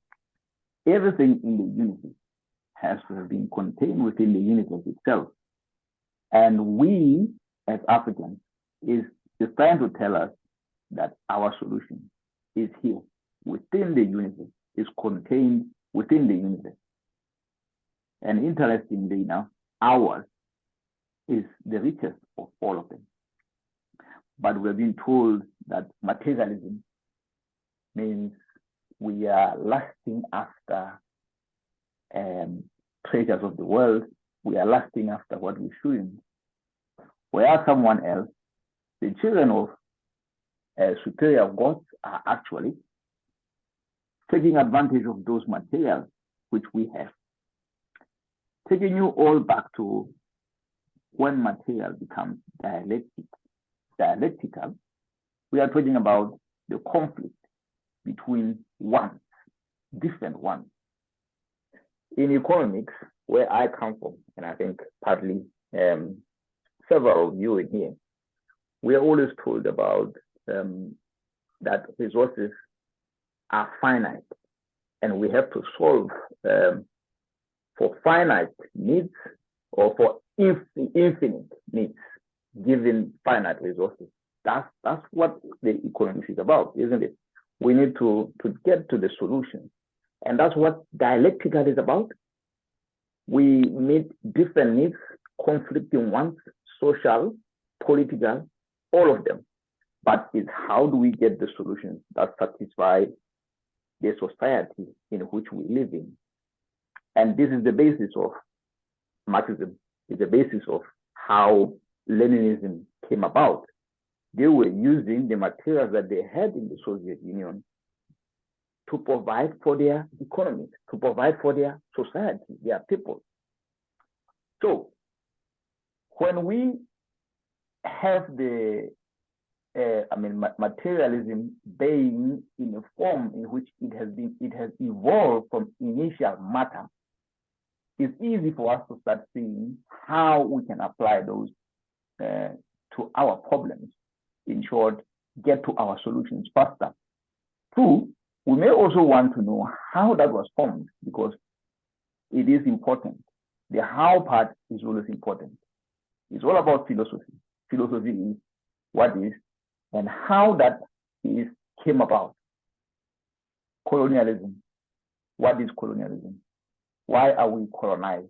everything in the unity has to have been contained within the unity itself. And we, as Africans, is trying to tell us that our solution is here within the unity, is contained within the unity. And interestingly enough, ours is the richest of all of them. But we're being told that materialism means we are lusting after treasures of the world. We are lusting after what we shouldn't. Whereas someone else, the children of superior gods, are actually taking advantage of those materials which we have. Taking you all back to when material becomes dialectical, we are talking about the conflict between wants, different wants. In economics, where I come from, and I think partly several of you in here, we are always told about that resources are finite, and we have to solve for finite needs or for infinite needs, given finite resources. That's what the economics is about, isn't it? We need to get to the solution. And that's what dialectical is about. We meet different needs, conflicting wants, social, political, all of them. But it's how do we get the solutions that satisfy the society in which we live in? And this is the basis of Marxism, is the basis of how Leninism came about. They were using the materials that they had in the Soviet Union to provide for their economies, to provide for their society, their people. So when we have the materialism being in a form in which it has evolved from initial matter, it's easy for us to start seeing how we can apply those to our problems. In short, get to our solutions faster. Two, we may also want to know how that was formed, because it is important. The how part is always important. It's all about philosophy. Philosophy is what is and how that is came about. Colonialism. What is colonialism? Why are we colonized?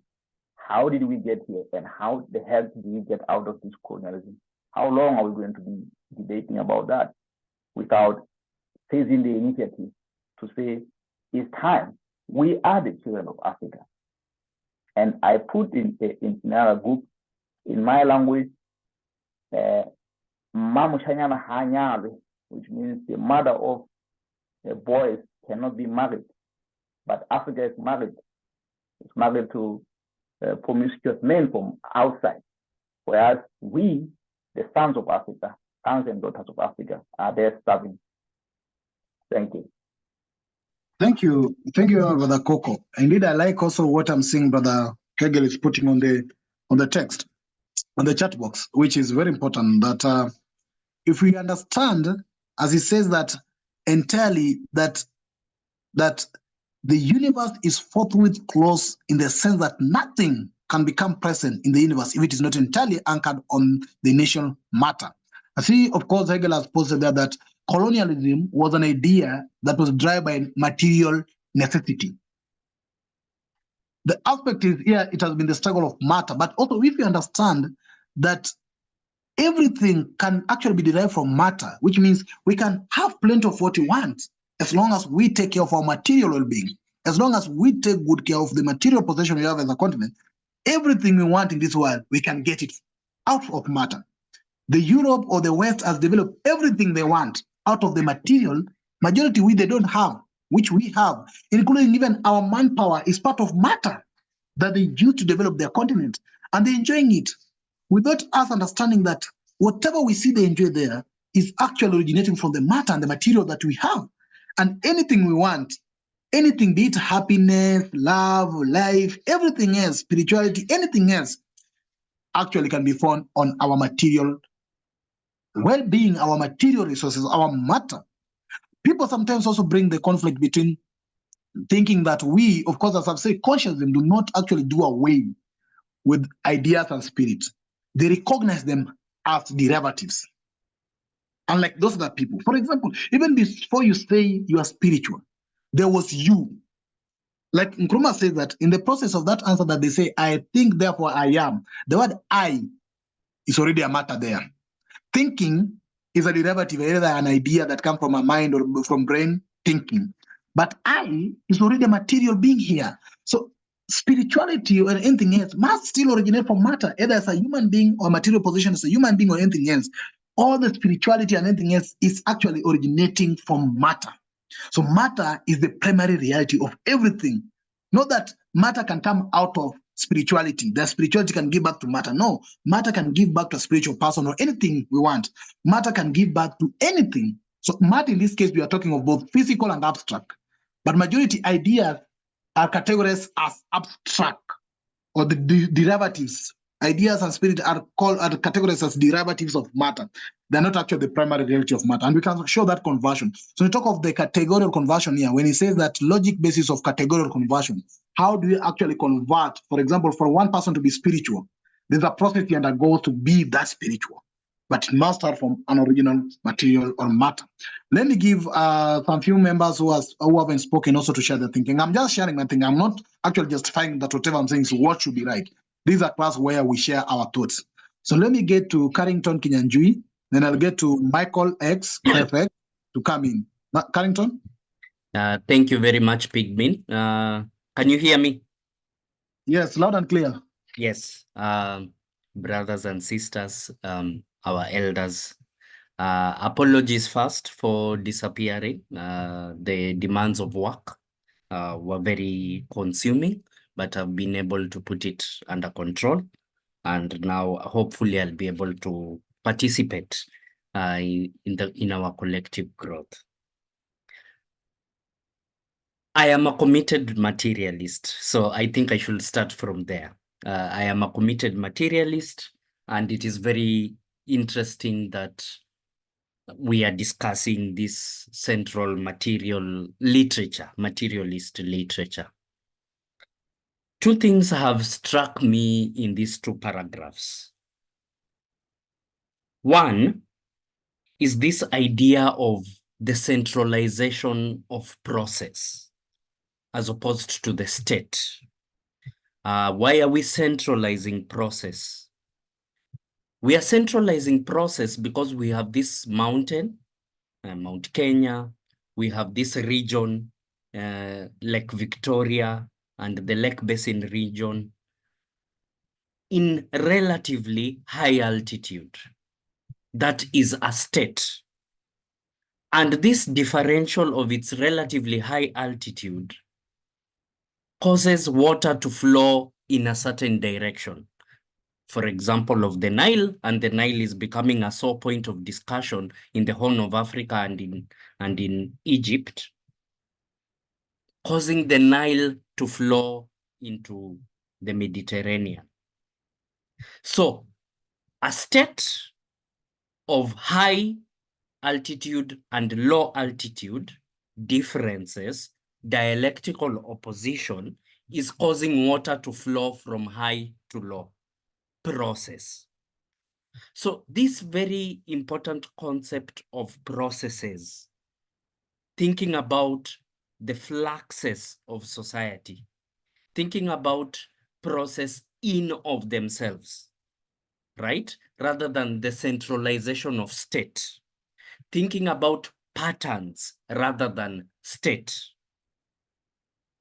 How did we get here? And how the hell did we get out of this colonialism? How long are we going to be debating about that without seizing the initiative to say, it's time. We are the children of Africa. And I put in our group, in my language, Mamushanyana Hanyale, which means the mother of boys cannot be married. But Africa is married. It's married to promiscuous men from outside. Whereas we, the sons of Africa, sons and daughters of Africa, are there serving. Thank you. Thank you, Brother Coco. Indeed, I like also what I'm seeing Brother Hegel is putting on the text, on the chat box, which is very important. That if we understand, as he says, that entirely that the universe is forthwith closed in the sense that nothing can become present in the universe if it is not entirely anchored on the initial matter. I see, of course, Hegel has posted there that colonialism was an idea that was driven by material necessity. The aspect is here, it has been the struggle of matter, but also if you understand that everything can actually be derived from matter, which means we can have plenty of what we want as long as we take care of our material well-being, as long as we take good care of the material possession we have as a continent. Everything we want in this world, we can get it out of matter. The Europe or the West has developed everything they want out of the material. Majority they don't have, which we have, including even our manpower is part of matter that they use to develop their continent, and they're enjoying it without us understanding that whatever we see they enjoy there is actually originating from the matter and the material that we have. And anything we want, anything, be it happiness, love, life, everything else, spirituality, anything else, actually can be found on our material well-being, our material resources, our matter. People sometimes also bring the conflict between thinking that we, of course, as I've said, consciousness do not actually do away with ideas and spirit. They recognize them as derivatives. Unlike those other people. For example, even before you say you are spiritual, there was you. Like Nkrumah says that in the process of that answer that they say, I think, therefore I am, the word I is already a matter there. Thinking is a derivative, either an idea that comes from a mind or from brain thinking. But I is already a material being here. So spirituality or anything else must still originate from matter, either as a human being or material position as a human being or anything else. All the spirituality and anything else is actually originating from matter. So matter is the primary reality of everything. Not that matter can come out of spirituality, that spirituality can give back to matter. No, matter can give back to a spiritual person or anything we want. Matter can give back to anything. So matter, in this case, we are talking of both physical and abstract. But majority ideas are categorized as abstract, or the derivatives. Ideas and spirit are categorized as derivatives of matter. They're not actually the primary reality of matter. And we can show that conversion. So we talk of the categorical conversion here. When he says that logic basis of categorical conversion, how do you actually convert, for example, for one person to be spiritual? There's a process he undergoes to be that spiritual. But it must start from an original material or matter. Let me give some few members who haven't spoken also to share their thinking. I'm just sharing my thinking. I'm not actually justifying that whatever I'm saying is what should be right. These are class where we share our thoughts. So let me get to Carrington Kinyanjui, then I'll get to Michael X Perfect to come in. Carrington? Thank you very much, Pigmin. Can you hear me? Yes, loud and clear. Yes. Brothers and sisters, our elders, Apologies first for disappearing. The demands of work were very consuming, but I've been able to put it under control. And now hopefully I'll be able to participate in our collective growth. I am a committed materialist, so I think I should start from there. I am a committed materialist, and it is very interesting that we are discussing this central material literature, materialist literature. Two things have struck me in these two paragraphs. One is this idea of the centralization of process as opposed to the state. Why are we centralizing process? We are centralizing process because we have this mountain, Mount Kenya, we have this region, Lake Victoria and the Lake Basin region in relatively high altitude. That is a state. And this differential of its relatively high altitude causes water to flow in a certain direction. For example, of the Nile, and the Nile is becoming a sore point of discussion in the Horn of Africa and in Egypt, causing the Nile to flow into the Mediterranean. So a state of high altitude and low altitude differences, dialectical opposition, is causing water to flow from high to low process. So this very important concept of processes, thinking about the fluxes of society, thinking about process in of themselves, right? Rather than the centralization of state, thinking about patterns rather than state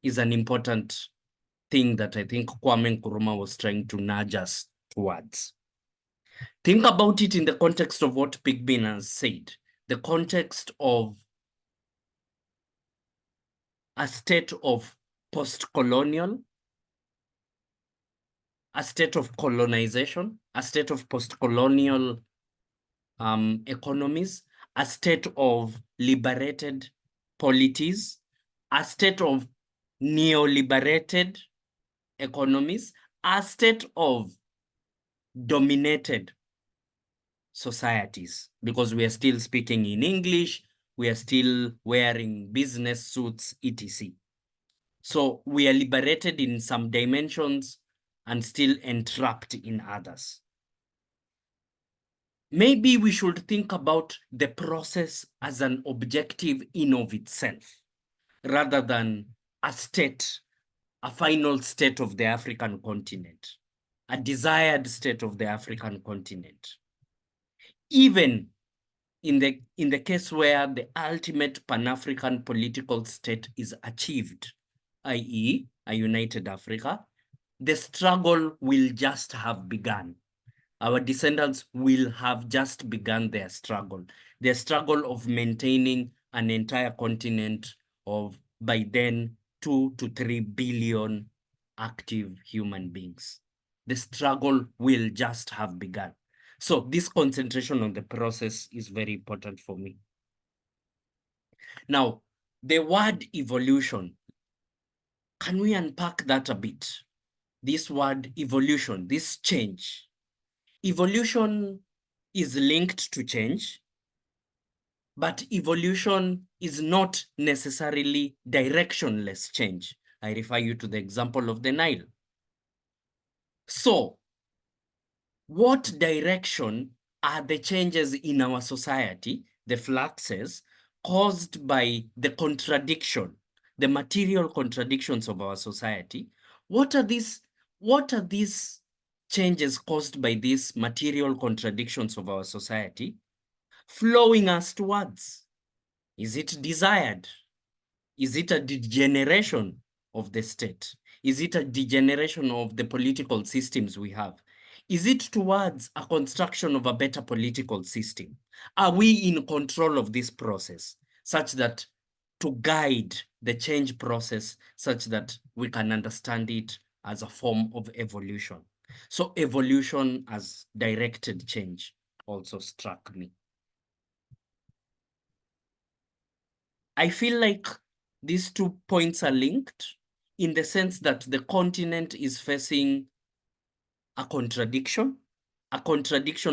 is an important thing that I think Kwame Nkrumah was trying to nudge us towards. Think about it in the context of what Pigbin has said, the context of a state of post-colonial, a state of colonization, a state of post-colonial economies, a state of liberated polities, a state of neoliberated economies, a state of dominated societies, because we are still speaking in English, we are still wearing business suits, etc. So we are liberated in some dimensions and still entrapped in others. Maybe we should think about the process as an objective in of itself, rather than a state, a final state of the African continent, a desired state of the African continent. Even in the case where the ultimate Pan-African political state is achieved, i.e. a united Africa, the struggle will just have begun. Our descendants will have just begun their struggle of maintaining an entire continent of, by then, 2 to 3 billion active human beings. The struggle will just have begun. So this concentration on the process is very important for me. Now, the word evolution, can we unpack that a bit? This word evolution, this change. Evolution is linked to change, but evolution is not necessarily directionless change. I refer you to the example of the Nile. So, what direction are the changes in our society, the fluxes, caused by the contradiction, the material contradictions of our society? What are these changes caused by these material contradictions of our society flowing us towards? Is it desired? Is it a degeneration of the state? Is it a degeneration of the political systems we have? Is it towards a construction of a better political system? Are we in control of this process such that to guide the change process such that we can understand it as a form of evolution? So evolution as directed change also struck me. I feel like these 2 points are linked in the sense that the continent is facing a contradiction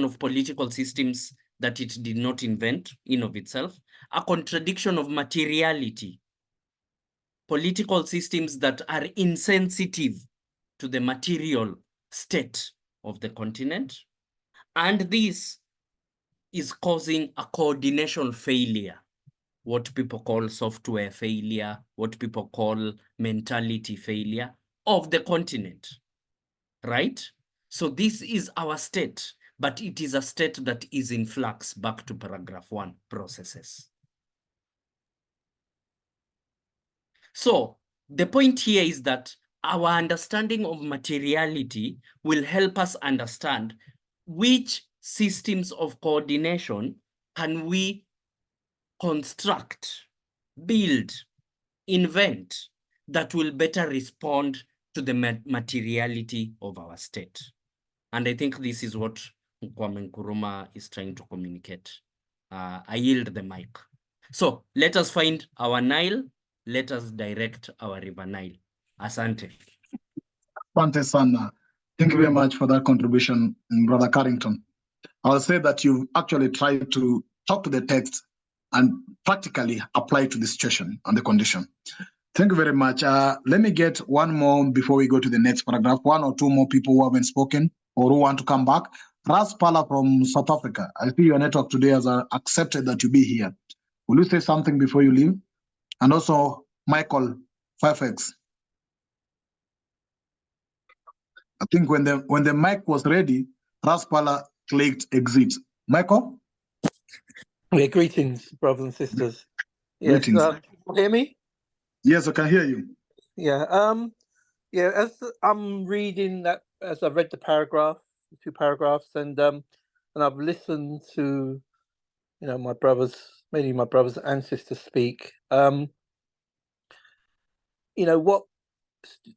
of political systems that it did not invent in of itself, a contradiction of materiality, political systems that are insensitive to the material state of the continent. And this is causing a coordination failure, what people call software failure, what people call mentality failure of the continent, right? So this is our state, but it is a state that is in flux, back to paragraph 1, processes. So the point here is that our understanding of materiality will help us understand which systems of coordination can we construct, build, invent that will better respond to the materiality of our state. And I think this is what Kwame Nkrumah is trying to communicate. I yield the mic. So let us find our Nile. Let us direct our River Nile. Asante. Asante sana. Thank you very much for that contribution, Brother Carrington. I'll say that you've actually tried to talk to the text and practically apply it to the situation and the condition. Thank you very much. Let me get one more before we go to the next paragraph. 1 or 2 more people who haven't spoken or who want to come back. Ras Pala from South Africa. I see your network today has accepted that you be here. Will you say something before you leave? And also, Michael 5X. I think when the mic was ready, Ras Pala clicked exit. Michael? Yeah, greetings, brothers and sisters. Yes, Greetings. you hear me? Yes, I can hear you. Yeah. Yeah. As I'm reading that, as I've read the paragraph, 2 paragraphs, and I've listened to, my brothers, mainly my brothers and sisters speak. What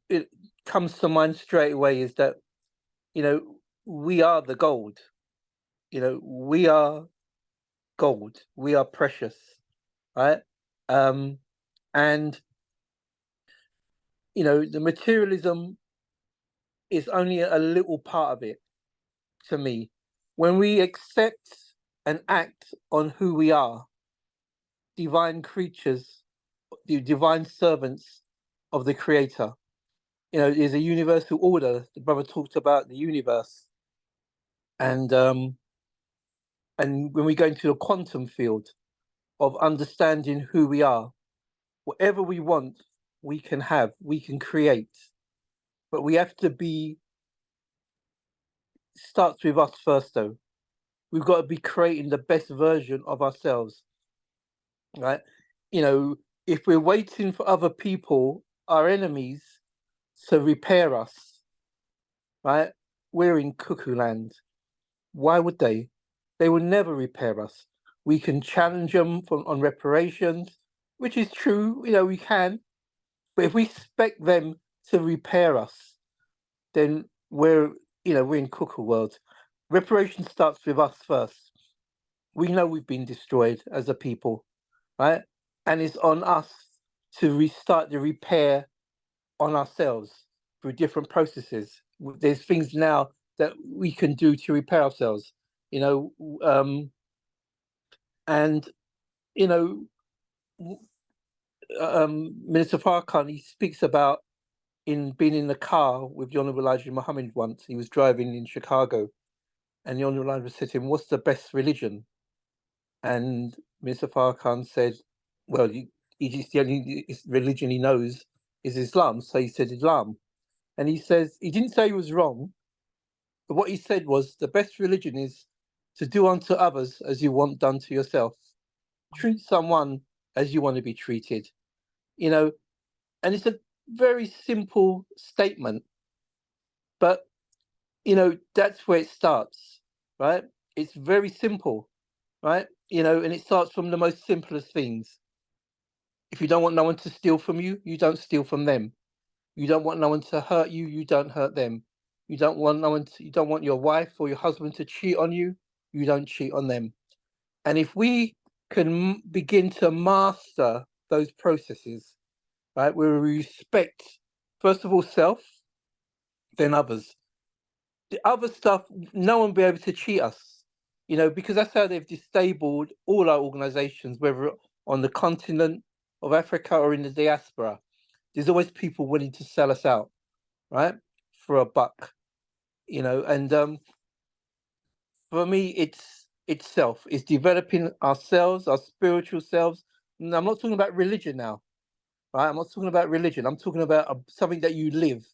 it comes to mind straight away is that, we are the gold. We are gold. We are precious, right? And the materialism is only a little part of it to me. When we accept and act on who we are, divine creatures, the divine servants of the Creator, there's a universal order. The brother talked about the universe, and when we go into the quantum field of understanding who we are, whatever we want, we can have, we can create, but we have to starts with us first though. We've got to be creating the best version of ourselves, right? If we're waiting for other people, our enemies, to repair us, right? We're in cuckoo land. Why would they? They will never repair us. We can challenge them on reparations, which is true, we can. But if we expect them to repair us, then we're in cuckoo world. Reparation starts with us first. We know we've been destroyed as a people, right? And it's on us to restart the repair on ourselves through different processes. There's things now that we can do to repair ourselves, Minister Farrakhan, he speaks about being in the car with the Honorable Elijah Muhammad once. He was driving in Chicago, and the Honorable Elijah said to him, "What's the best religion?" And Minister Farrakhan said, "Well, the only religion he knows is Islam." So he said Islam. And he didn't say he was wrong, but what he said was, the best religion is to do unto others as you want done to yourself. Treat someone as you want to be treated, and it's a very simple statement, but you know, that's where it starts, right? It's very simple, right? You know, and it starts from the most simplest things. If you don't want no one to steal from you, you don't steal from them. You don't want no one to hurt you, you don't hurt them. You don't want no one to, you don't want your wife or your husband to cheat on you, you don't cheat on them. And if we can begin to master those processes, right, where we respect, first of all, self, then others. The other stuff, no one will be able to cheat us, you know, because that's how they've disabled all our organizations, whether on the continent of Africa or in the diaspora. There's always people willing to sell us out, right, for a buck, you know. And for me, it's self. It's developing ourselves, our spiritual selves. And I'm not talking about religion now, right? I'm not talking about religion. I'm talking about something that you live,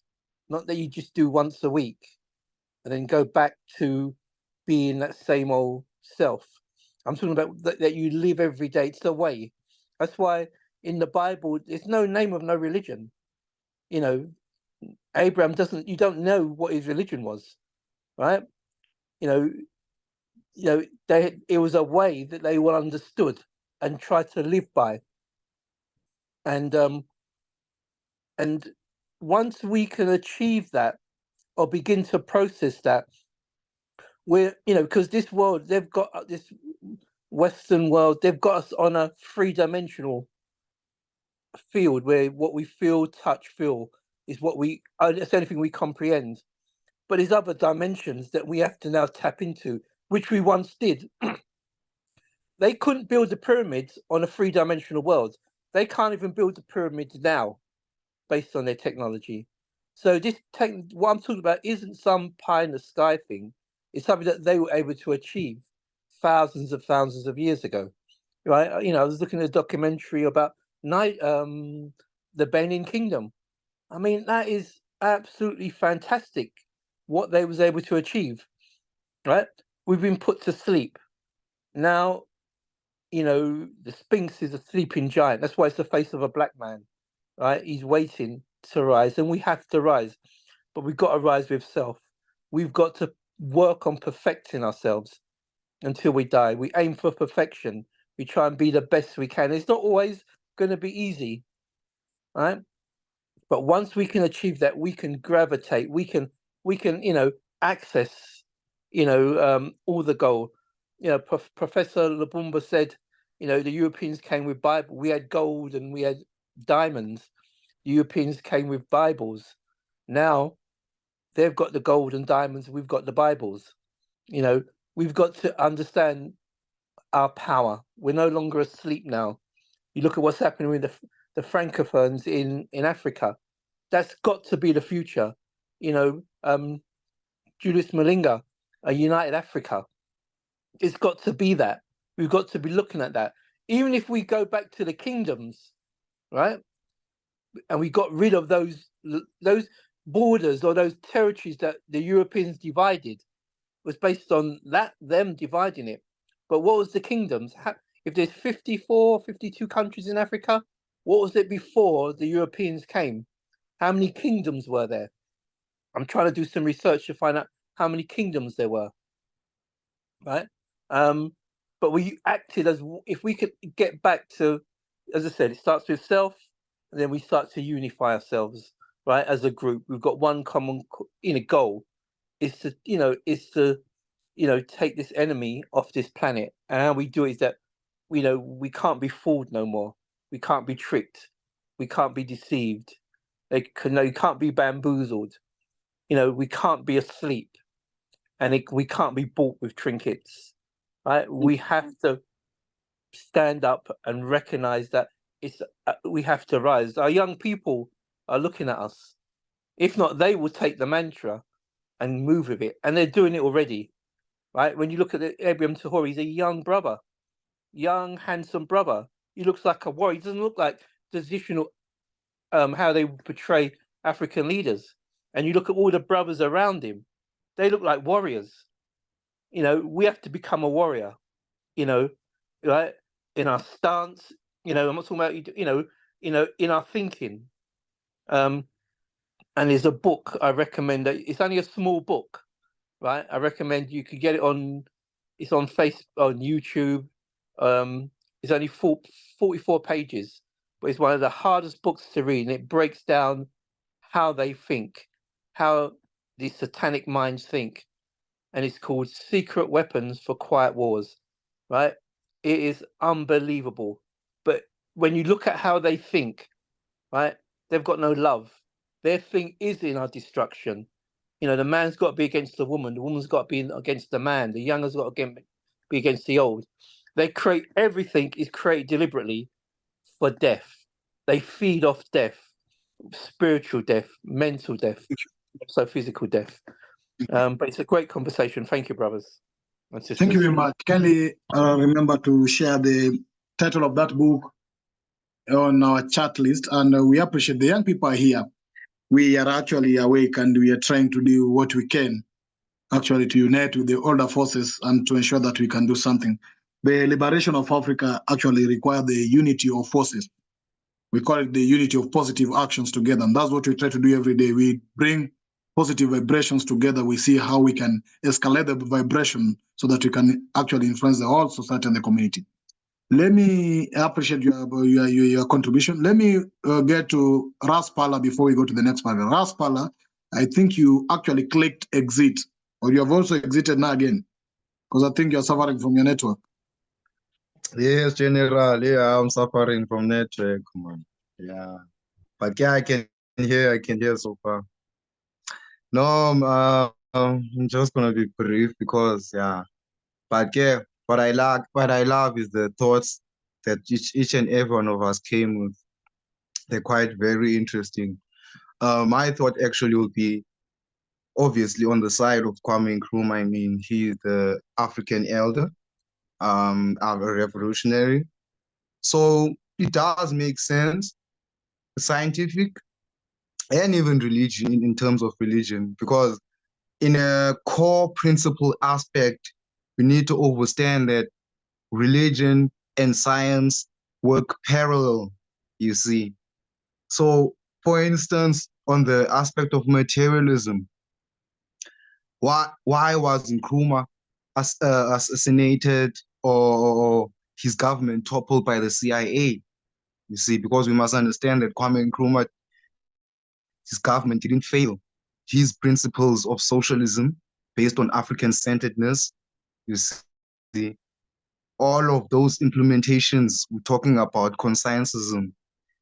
not that you just do once a week and then go back to being that same old self. I'm talking about that you live every day. It's the way. That's why in the Bible, there's no name of no religion. You know, Abraham doesn't, you don't know what his religion was, right? You know, it was a way that they all understood and tried to live by. And once we can achieve that or begin to process that, we're, you know, because this world, they've got this Western world, they've got us on a 3-dimensional field where what we feel, touch, feel is what it's anything we comprehend. But there's other dimensions that we have to now tap into, which we once did. They couldn't build the pyramids on a 3-dimensional world. They can't even build the pyramids now based on their technology. So what I'm talking about isn't some pie in the sky thing. It's something that they were able to achieve thousands of years ago, right? You know, I was looking at a documentary about the Benin Kingdom. I mean, that is absolutely fantastic what they was able to achieve, right? We've been put to sleep. Now, you know, the Sphinx is a sleeping giant. That's why it's the face of a black man, right? He's waiting to rise, and we have to rise, but we've got to rise with self. We've got to work on perfecting ourselves until we die. We aim for perfection. We try and be the best we can. It's not always going to be easy, right? But once we can achieve that, we can gravitate. We can, you know, access, you know, all the gold. You know, Professor Lubumba said, you know, the Europeans came with Bible. We had gold and we had diamonds. The Europeans came with Bibles. Now they've got the gold and diamonds. We've got the Bibles. You know, we've got to understand our power. We're no longer asleep now. You look at what's happening with the francophones in Africa. That's got to be the future. You know, Julius Malinga, a United Africa. It's got to be that. We've got to be looking at that. Even if we go back to the kingdoms, right? And we got rid of those borders or those territories that the Europeans divided, was based on them dividing it. But what was the kingdoms? If there's 52 countries in Africa, what was it before the Europeans came? How many kingdoms were there? I'm trying to do some research to find out how many kingdoms there were, right? But we acted as if we could get back to, as I said, it starts with self, and then we start to unify ourselves, right? As a group, we've got one common, goal, is to, take this enemy off this planet. And how we do it is that, we can't be fooled no more. We can't be tricked. We can't be deceived. You can't be bamboozled. We can't be asleep, and we can't be bought with trinkets, right? We have to stand up and recognize that we have to rise. Our young people are looking at us. If not, they will take the mantra and move with it, and they're doing it already, right? When you look at Abraham Tahori, he's a young brother, young, handsome brother. He looks like a warrior. He doesn't look like traditional, how they portray African leaders. And you look at all the brothers around him, they look like warriors. We have to become a warrior, right? In our stance, I'm not talking about, in our thinking. And there's a book I recommend. It's only a small book, right? I recommend you could get it on. It's on on YouTube. It's only 44 pages, but it's one of the hardest books to read, and it breaks down how they think, how the satanic minds think, and it's called Secret Weapons for Quiet Wars, right? It is unbelievable. But when you look at how they think, right, they've got no love. Their thing is in our destruction. You know, the man's got to be against the woman's got to be against the man, the young has got to be against the old. They create, everything is created deliberately for death. They feed off death, spiritual death, mental death, also physical death. But it's a great conversation. Thank you, brothers and sisters. Thank you very much. Kindly remember to share the title of that book on our chat list, and we appreciate the young people are here. We are actually awake, and we are trying to do what we can actually to unite with the older forces and to ensure that we can do something. The liberation of Africa actually requires the unity of forces. We call it the unity of positive actions together, and that's what we try to do every day. We bring positive vibrations together. We see how we can escalate the vibration so that we can actually influence the whole society and the community. Let me appreciate your contribution. Let me get to Ras Pala before we go to the next paragraph. Ras Pala, I think you actually clicked exit, or you have also exited now again, because I think you're suffering from your network. Yes, General. Yeah, I'm suffering from network, man. Yeah, but yeah, I can hear so far. No, I'm just gonna be brief because yeah, but yeah, what I love is the thoughts that each and every one of us came with. They're quite very interesting. My thought actually will be obviously on the side of Kwame Nkrumah. I mean, he's the African elder, a revolutionary. So it does make sense, scientific and even religion in terms of religion, because in a core principle aspect, we need to understand that religion and science work parallel, you see. So, for instance, on the aspect of materialism, why was Nkrumah assassinated or his government toppled by the CIA? You see, because we must understand that Kwame Nkrumah, his government didn't fail. His principles of socialism based on African-centeredness, you see, all of those implementations we're talking about, consensusism,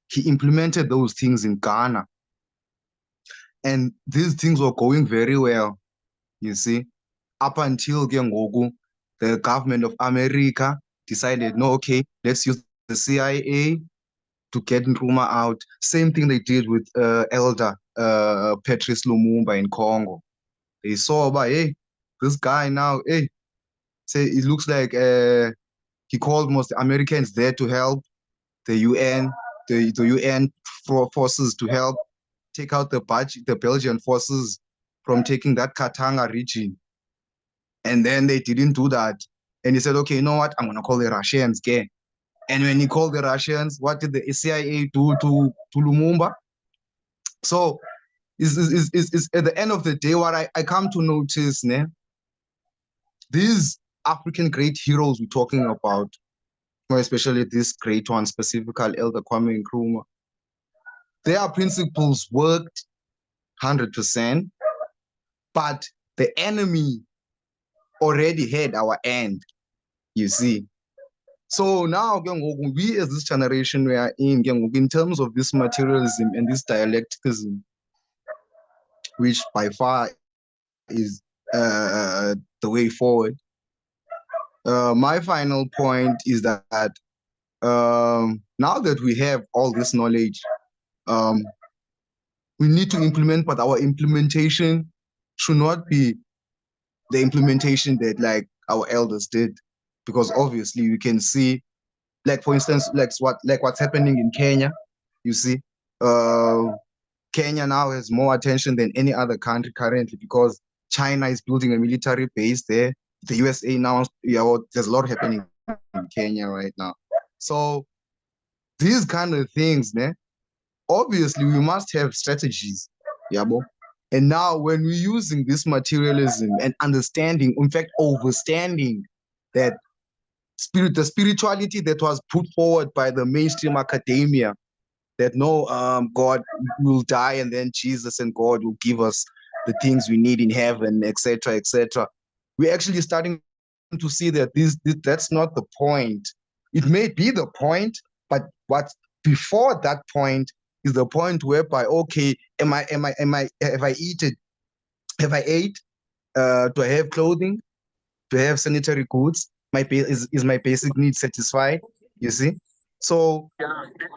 he implemented those things in Ghana. And these things were going very well, you see, up until the government of America decided, no, okay, let's use the CIA to get Nkrumah out. Same thing they did with Elder Patrice Lumumba in Congo. They saw, hey, this guy now, hey, say it looks like he called most Americans there to help the UN, the UN forces to help take out the Belgian forces from taking that Katanga region. And then they didn't do that. And he said, okay, you know what? I'm gonna call the Russians gay. And when he called the Russians, what did the CIA do to Lumumba? So is at the end of the day, what I come to notice, these African great heroes we're talking about, more especially this great one, specifically Elder Kwame Nkrumah, their principles worked 100%, but the enemy already had our end, you see. So now, we as this generation we are in terms of this materialism and this dialecticism, which by far is the way forward. My final point is that now that we have all this knowledge, we need to implement, but our implementation should not be the implementation that like our elders did, because obviously you can see, like for instance, what's happening in Kenya. You see, Kenya now has more attention than any other country currently because China is building a military base there. The USA now, there's a lot happening in Kenya right now. So these kind of things, obviously we must have strategies, yabo. And now when we're using this materialism and understanding, in fact, overstanding that the spirituality that was put forward by the mainstream academia, that no, God will die and then Jesus and God will give us the things we need in heaven, etc., etc. We're actually starting to see that that's not the point. It may be the point, but what's before that point is the point whereby, okay, have I eaten? Have I ate? Do I have clothing? Do I have sanitary goods? Is my basic need satisfied? You see? So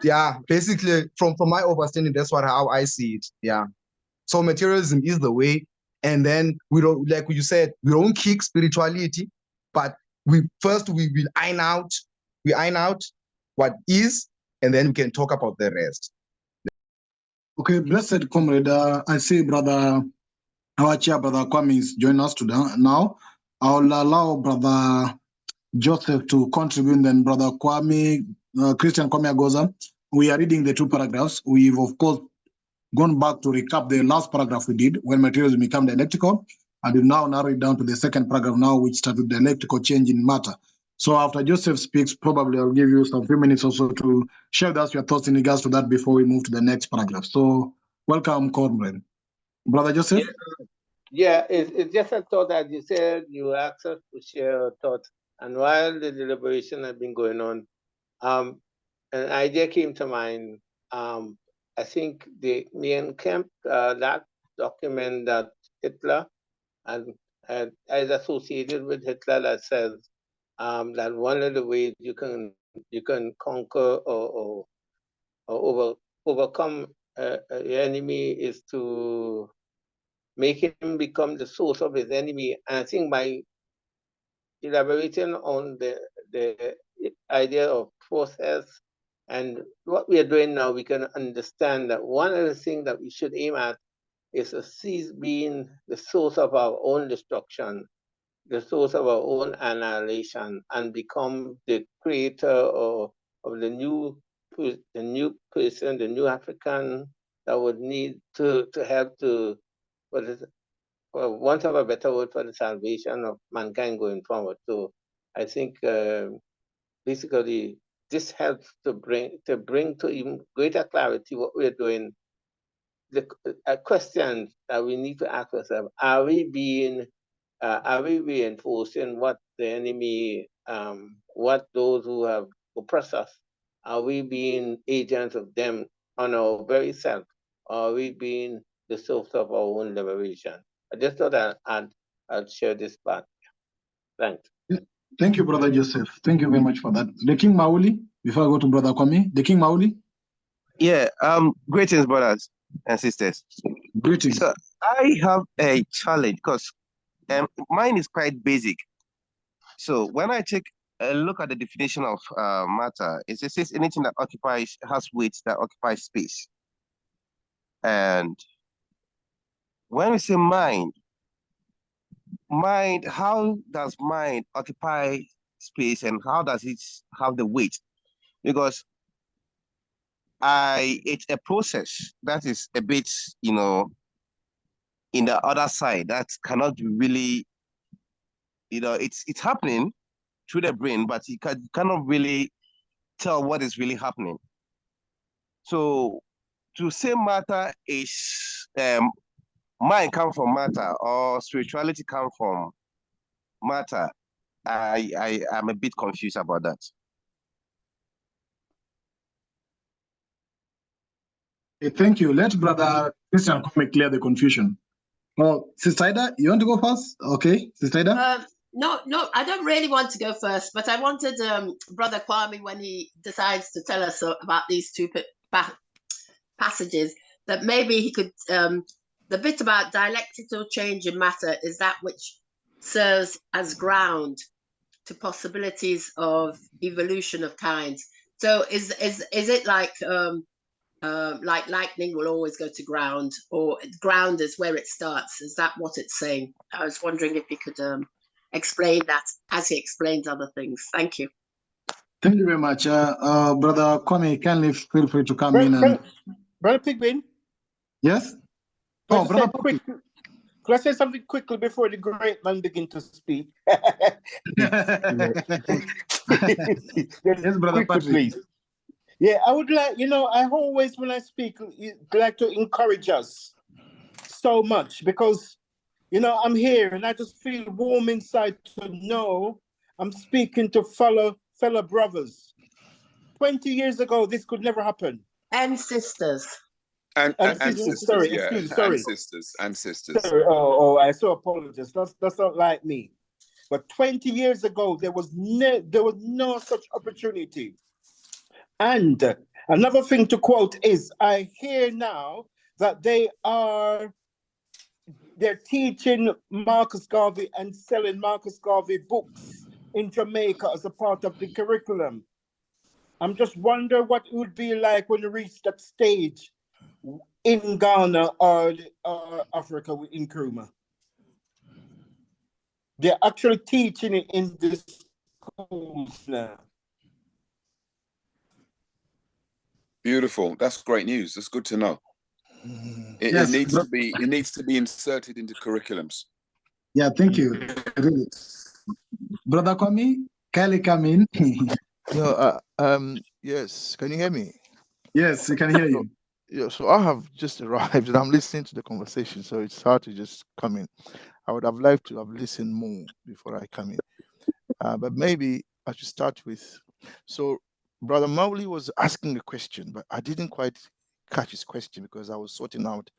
yeah, basically from my understanding, that's how I see it. Yeah. So materialism is the way. And then we don't, like you said, we don't kick spirituality, but we will iron out what is, and then we can talk about the rest. Okay, blessed comrade. I see our chair, Brother Kwame, is joining us today. Now, I'll allow Brother Joseph to contribute, then Brother Kwame, Christian Kwame Agoza. We are reading the two paragraphs. We've, of course, gone back to recap the last paragraph we did when materialism became dialectical, and we've now narrowed it down to the second paragraph now, which started with dialectical change in matter. So after Joseph speaks, probably I'll give you some few minutes also to share with us your thoughts in regards to that before we move to the next paragraph. So welcome, comrade. Brother Joseph? Yeah, it's just a thought that you said you asked us to share a thought. And while the deliberation had been going on, an idea came to mind. I think the Mein Kampf, that document that Hitler and is associated with Hitler, that says that one of the ways you can conquer or overcome your enemy is to make him become the source of his enemy. And I think by elaborating on the idea of process and what we are doing now, we can understand that one of the things that we should aim at is to cease being the source of our own destruction, the source of our own annihilation, and become the creator of the new person, the new African that would need to help to, for want of a better word, for the salvation of mankind going forward. So I think basically this helps to bring to even greater clarity what we're doing. The question that we need to ask ourselves: are we reinforcing what the enemy, what those who have oppressed us, are we being agents of them on our very self? Or are we being the source of our own liberation? I just thought I'd share this part. Thanks. Thank you, Brother Joseph. Thank you very much for that. The King Mauli, before I go to Brother Kwame, the King Mauli. Yeah, greetings, brothers and sisters. Greetings. So I have a challenge because mine is quite basic. So when I take a look at the definition of matter, it says anything that has weight that occupies space. And when we say mind, how does mind occupy space and how does it have the weight? Because it's a process that is a bit, in the other side that cannot really, it's happening through the brain, but you cannot really tell what is really happening. So to say matter is mind come from matter or spirituality come from matter, I am a bit confused about that. Thank you. Let Brother Christian Kwame clear the confusion. Well, Sister Ida, you want to go first? Okay, Sister Ida? No, I don't really want to go first, but I wanted Brother Kwame, when he decides to tell us about these two passages, that maybe he could, the bit about dialectical change in matter is that which serves as ground to possibilities of evolution of kinds. So is it like lightning will always go to ground, or ground is where it starts? Is that what it's saying? I was wondering if you could explain that as he explains other things. Thank you. Thank you very much. Brother Kwame, kindly feel free to come in and... Brother Pigwin? Yes? Can I Oh, just say brother Poppy. quick? Can I say something quickly before the great man begin to speak? Yes, brother Quickly, Patrick. please. Yeah, I would like, I always, when I speak, like to encourage us so much because, I'm here and I just feel warm inside to know I'm speaking to fellow brothers. 20 years ago, this could never happen. And sisters. And sisters, sisters, sorry, yeah. sorry. And sisters. Sorry, I so apologize. That's not like me. But 20 years ago, there was no such opportunity. And another thing to quote is, I hear now that they're teaching Marcus Garvey and selling Marcus Garvey books in Jamaica as a part of the curriculum. I'm just wondering what it would be like when you reach that stage in Ghana or Africa in Nkrumah. They're actually teaching it in the schools now. Beautiful. That's great news. That's good to know. It needs to be inserted into curriculums. Yeah, thank you. Really. Brother Kwame, Kelly come in. Yes, can you hear me? Yes, we can hear you. Yeah, so I have just arrived and I'm listening to the conversation, so it's hard to just come in. I would have liked to have listened more before I come in. But maybe I should start with, so Brother Mowley was asking a question, but I didn't quite catch his question because I was sorting out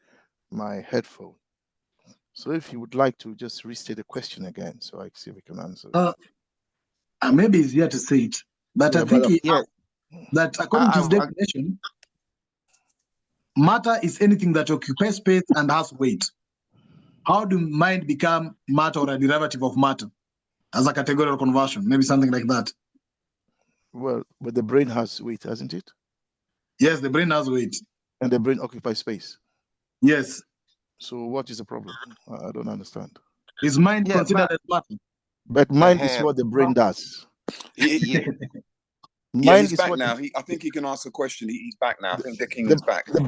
my headphone. So if you would like to just restate the question again, so I see if we can answer it. Maybe he's here to say it, but Yeah, I think brother, that according to his definition, matter is anything that occupies space and has weight. How do mind become matter or a derivative of matter as a categorical conversion? Maybe something like that. Well, but the brain has weight, hasn't it? Yes, the brain has weight. And the brain occupies space. Yes. So what is the problem? I don't understand. Is mind considered as matter? But mind is what the brain does. Yeah, he's back now. I think he can ask a question. He's back now. I think the king is back. The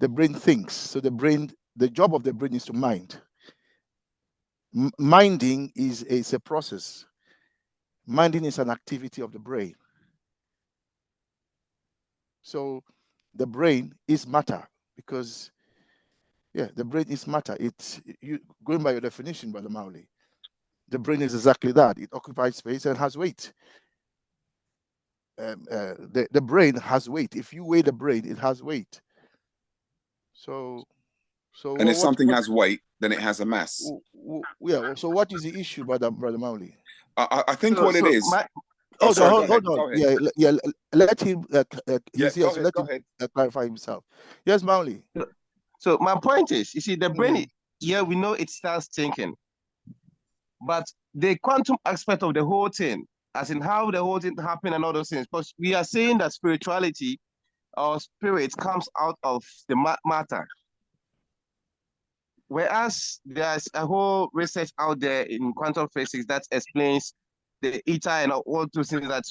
brain thinks. So the job of the brain is to mind. Minding is a process. Minding is an activity of the brain. So the brain is matter because, the brain is matter. It's going by your definition, Brother Mowley. The brain is exactly that. It occupies space and has weight. The brain has weight. If you weigh the brain, it has weight. So and if something has weight, then it has a mass. Yeah. So what is the issue, Brother Mowley? I think what it is. Hold on. Yeah. Let him. He's here. So let him clarify himself. Yes, Mowley. So my point is, you see, the brain. Yeah, we know it starts thinking, but the quantum aspect of the whole thing, as in how the whole thing happened and all those things, because we are saying that spirituality or spirit comes out of the matter. Whereas there's a whole research out there in quantum physics that explains the ether and all those things that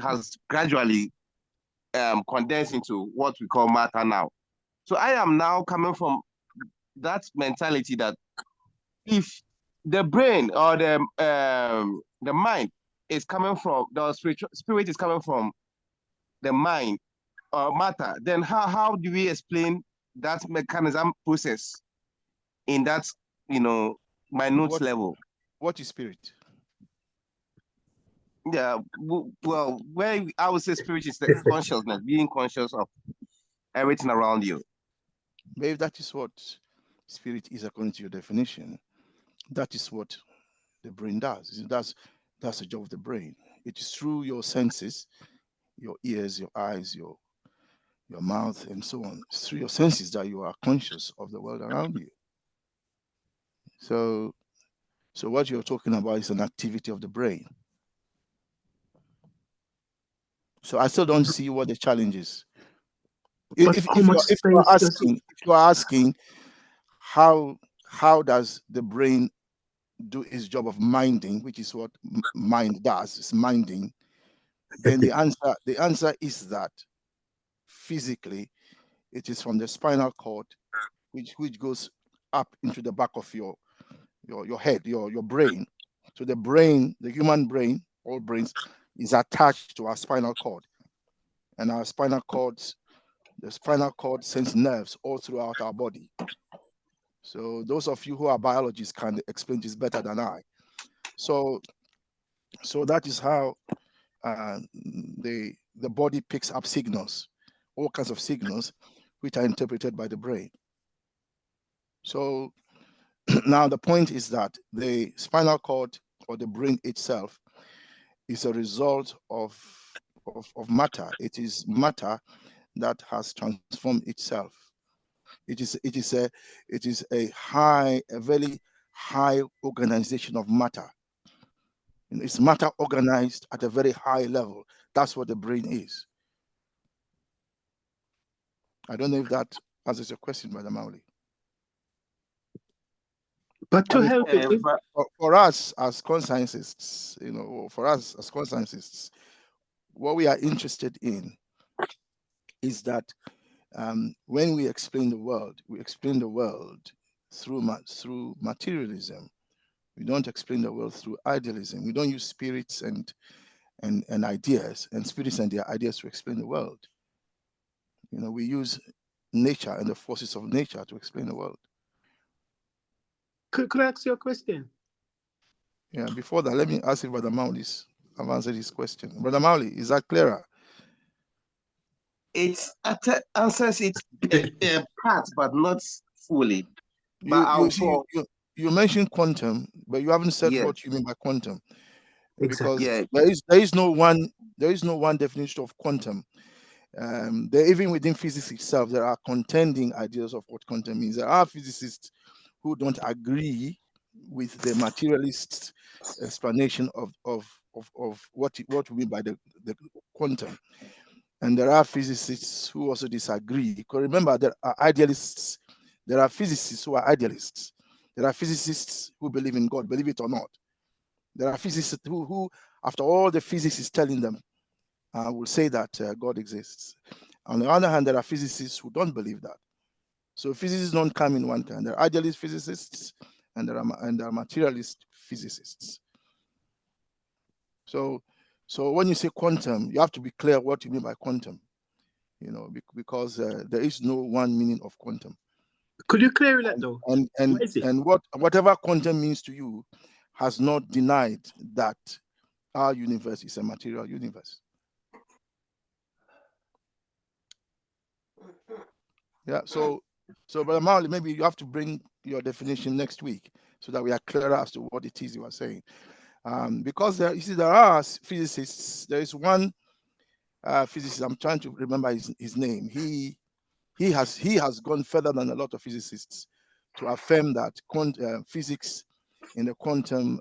has gradually condensed into what we call matter now. So I am now coming from that mentality that if the brain or the mind is coming from, the spirit is coming from the mind or matter, then how do we explain that mechanism process in that, minute level? What is spirit? Yeah, well, where I would say spirit is the consciousness, being conscious of everything around you. Maybe that is what spirit is according to your definition. That is what the brain does. That's the job of the brain. It is through your senses, your ears, your eyes, your mouth, and so on. It's through your senses that you are conscious of the world around you. So what you're talking about is an activity of the brain. So I still don't see what the challenge is. If you are asking how does the brain do its job of minding, which is what mind does, is minding, then the answer is that physically It is from the spinal cord, which goes up into the back of your head, your brain. So the brain, the human brain, all brains, is attached to our spinal cord, and our spinal cords, the spinal cord sends nerves all throughout our body. So those of you who are biologists can explain this better than I. So that is how the body picks up signals, all kinds of signals, which are interpreted by the brain. So now the point is that the spinal cord or the brain itself is a result of matter. It is matter that has transformed itself. It is a very high organization of matter. It's matter organized at a very high level. That's what the brain is. I don't know if that answers your question, Brother Mauli. But to help it, for us as conscientists, what we are interested in is that when we explain the world through materialism. We don't explain the world through idealism. We don't use spirits and ideas and spirits and their ideas to explain the world. We use nature and the forces of nature to explain the world. Could I ask you a question? Yeah, before that, let me ask if Brother Mauli have answered his question. Brother Mauli, is that clearer? It answers it part, but not fully. You mentioned quantum, but you haven't said what you mean by quantum. Because there is no one definition of quantum. Even within physics itself, there are contending ideas of what quantum means. There are physicists who don't agree with the materialist explanation of what we mean by the quantum. And there are physicists who also disagree. Because remember, there are idealists, there are physicists who are idealists. There are physicists who believe in God, believe it or not. There are physicists who after all the physics is telling them, will say that God exists. On the other hand, there are physicists who don't believe that. So physicists don't come in one kind. There are idealist physicists and there are materialist physicists. So when you say quantum, you have to be clear what you mean by quantum, because there is no one meaning of quantum. Could you clear that though? And whatever quantum means to you has not denied that our universe is a material universe. Yeah, so Brother Mauli, maybe you have to bring your definition next week so that we are clearer as to what it is you are saying. Because there are physicists. There is one physicist, I'm trying to remember his name. He has gone further than a lot of physicists to affirm that physics in the quantum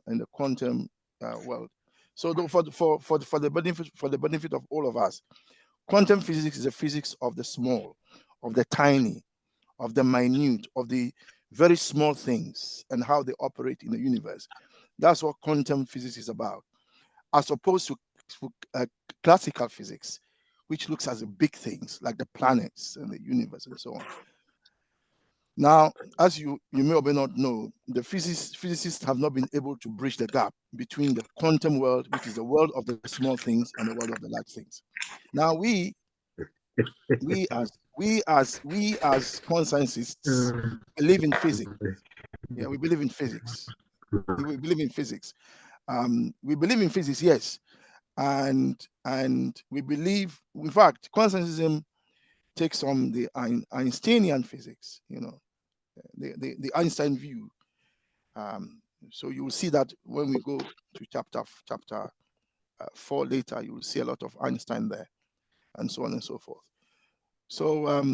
world. So for the benefit of all of us, quantum physics is the physics of the small, of the tiny, of the minute, of the very small things and how they operate in the universe. That's what quantum physics is about, as opposed to classical physics, which looks at the big things like the planets and the universe and so on. Now, as you may or may not know, the physicists have not been able to bridge the gap between the quantum world, which is the world of the small things, and the world of the large things. Now, we as conscientists believe in physics. Yeah, we believe in physics. We believe in physics. We believe in physics, yes, and we believe. In fact, conscientism takes on the Einsteinian physics. The Einstein view. So you will see that when we go to chapter 4 later, you will see a lot of Einstein there, and so on and so forth. So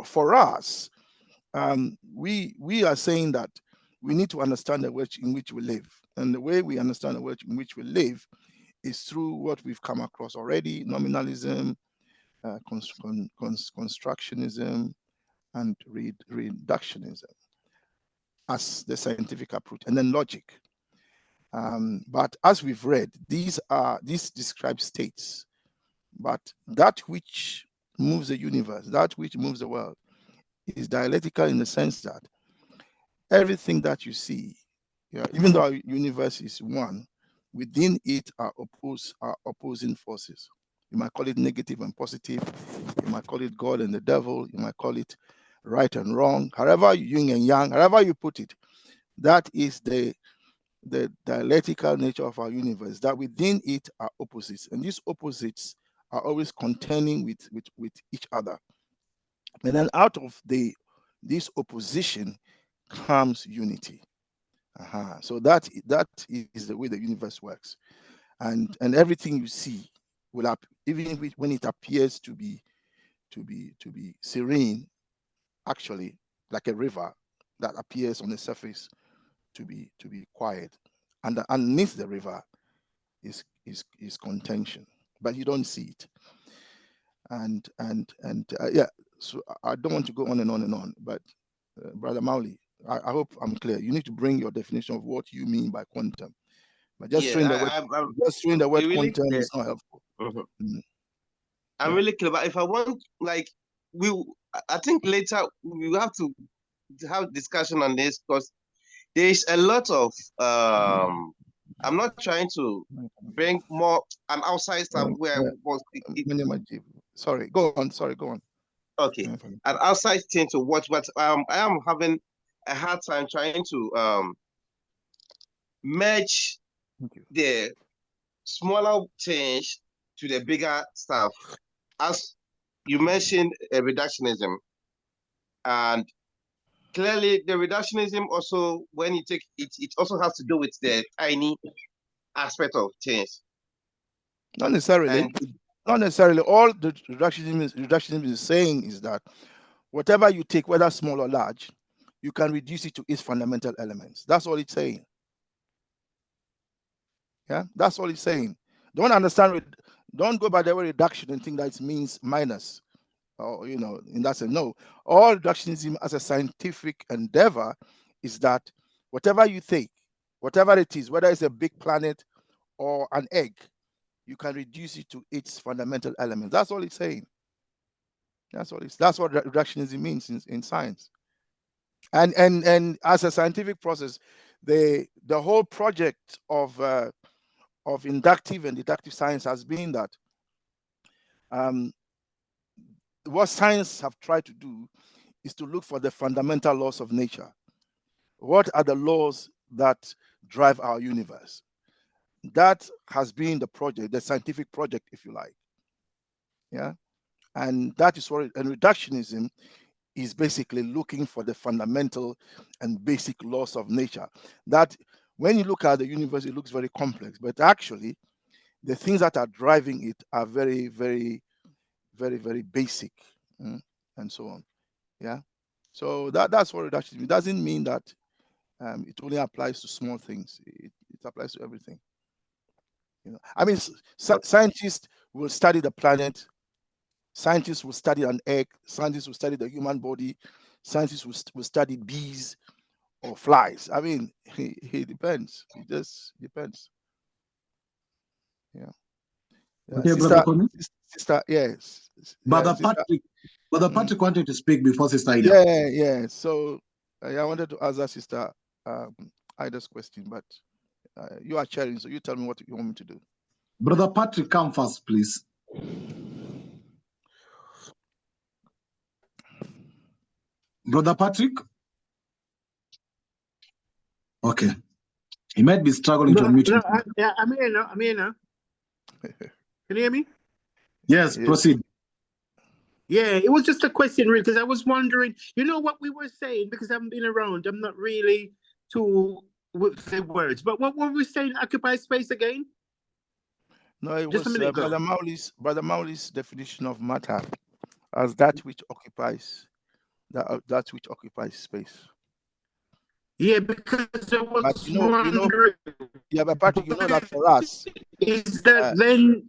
for us, we are saying that we need to understand the world in which we live, and the way we understand the world in which we live is through what we've come across already: nominalism, constructionism, and reductionism as the scientific approach, and then logic. But as we've read, these describe states. But that which moves the universe, that which moves the world, is dialectical in the sense that everything that you see, even though our universe is one, within it are opposing forces. You might call it negative and positive. You might call it God and the devil. You might call it right and wrong. However, yin and yang, however you put it, that is the dialectical nature of our universe, that within it are opposites. And these opposites are always contending with each other. And then out of this opposition comes unity. So that is the way the universe works. And everything you see will even when it appears to be serene, actually like a river that appears on the surface to be quiet, and underneath the river is contention, but you don't see it. And yeah, so I don't want to go on and on and on, but Brother Mauli, I hope I'm clear. You need to bring your definition of what you mean by quantum. But just throwing the word really quantum clear. is not helpful. I'm really clear. But if I want, like, I think later we will have to have discussion on this, because there is a lot of I'm not trying to bring more an outside stuff where Sorry, go on. Sorry, go on. Okay, an outside thing to watch, but I am having a hard time trying to merge the smaller change to the bigger stuff. As you mentioned, reductionism, and clearly the reductionism also, when you take it, it also has to do with the tiny aspect of change. Not necessarily. Not necessarily. All the reductionism is saying is that whatever you take, whether small or large, you can reduce it to its fundamental elements. That's all it's saying. Yeah, that's all it's saying. Don't go by the word reduction and think that it means minus, or in that sense. No, all reductionism as a scientific endeavor is that whatever you take, whatever it is, whether it's a big planet or an egg, you can reduce it to its fundamental elements. That's all it's saying. That's what reductionism means in science. And as a scientific process, the whole project of inductive and deductive science has been that what science have tried to do is to look for the fundamental laws of nature. What are the laws that drive our universe? That has been the project, the scientific project, if you like. Yeah, and that is what. And reductionism is basically looking for the fundamental and basic laws of nature. That when you look at the universe, it looks very complex, but actually, the things that are driving it are very, very, very, very basic, and so on. Yeah. So that's what reductionism means. It doesn't mean that it only applies to small things. It applies to everything. I mean, scientists will study the planet. Scientists will study an egg. Scientists will study the human body. Scientists will study bees or flies. I mean, it depends. It just depends. Yeah. Okay, Brother Koni? Sister, yes. Brother Patrick wanted to speak before Sister Ida. Yeah. So I wanted to answer Sister Ida's question, but you are chairing, so you tell me what you want me to do. Brother Patrick, come first, please. Brother Patrick? Okay. He might be struggling to unmute himself. Yeah, I'm here now. Can you hear me? Yes, proceed. Yeah, it was just a question, really, because I was wondering, what we were saying, because I haven't been around, I'm not really too with the words, but what were we saying, occupy space again? No, it just was Brother Mauli's definition of matter as that which occupies space. Yeah, because I was wondering. Yeah, but Patrick, that for us. Is that then?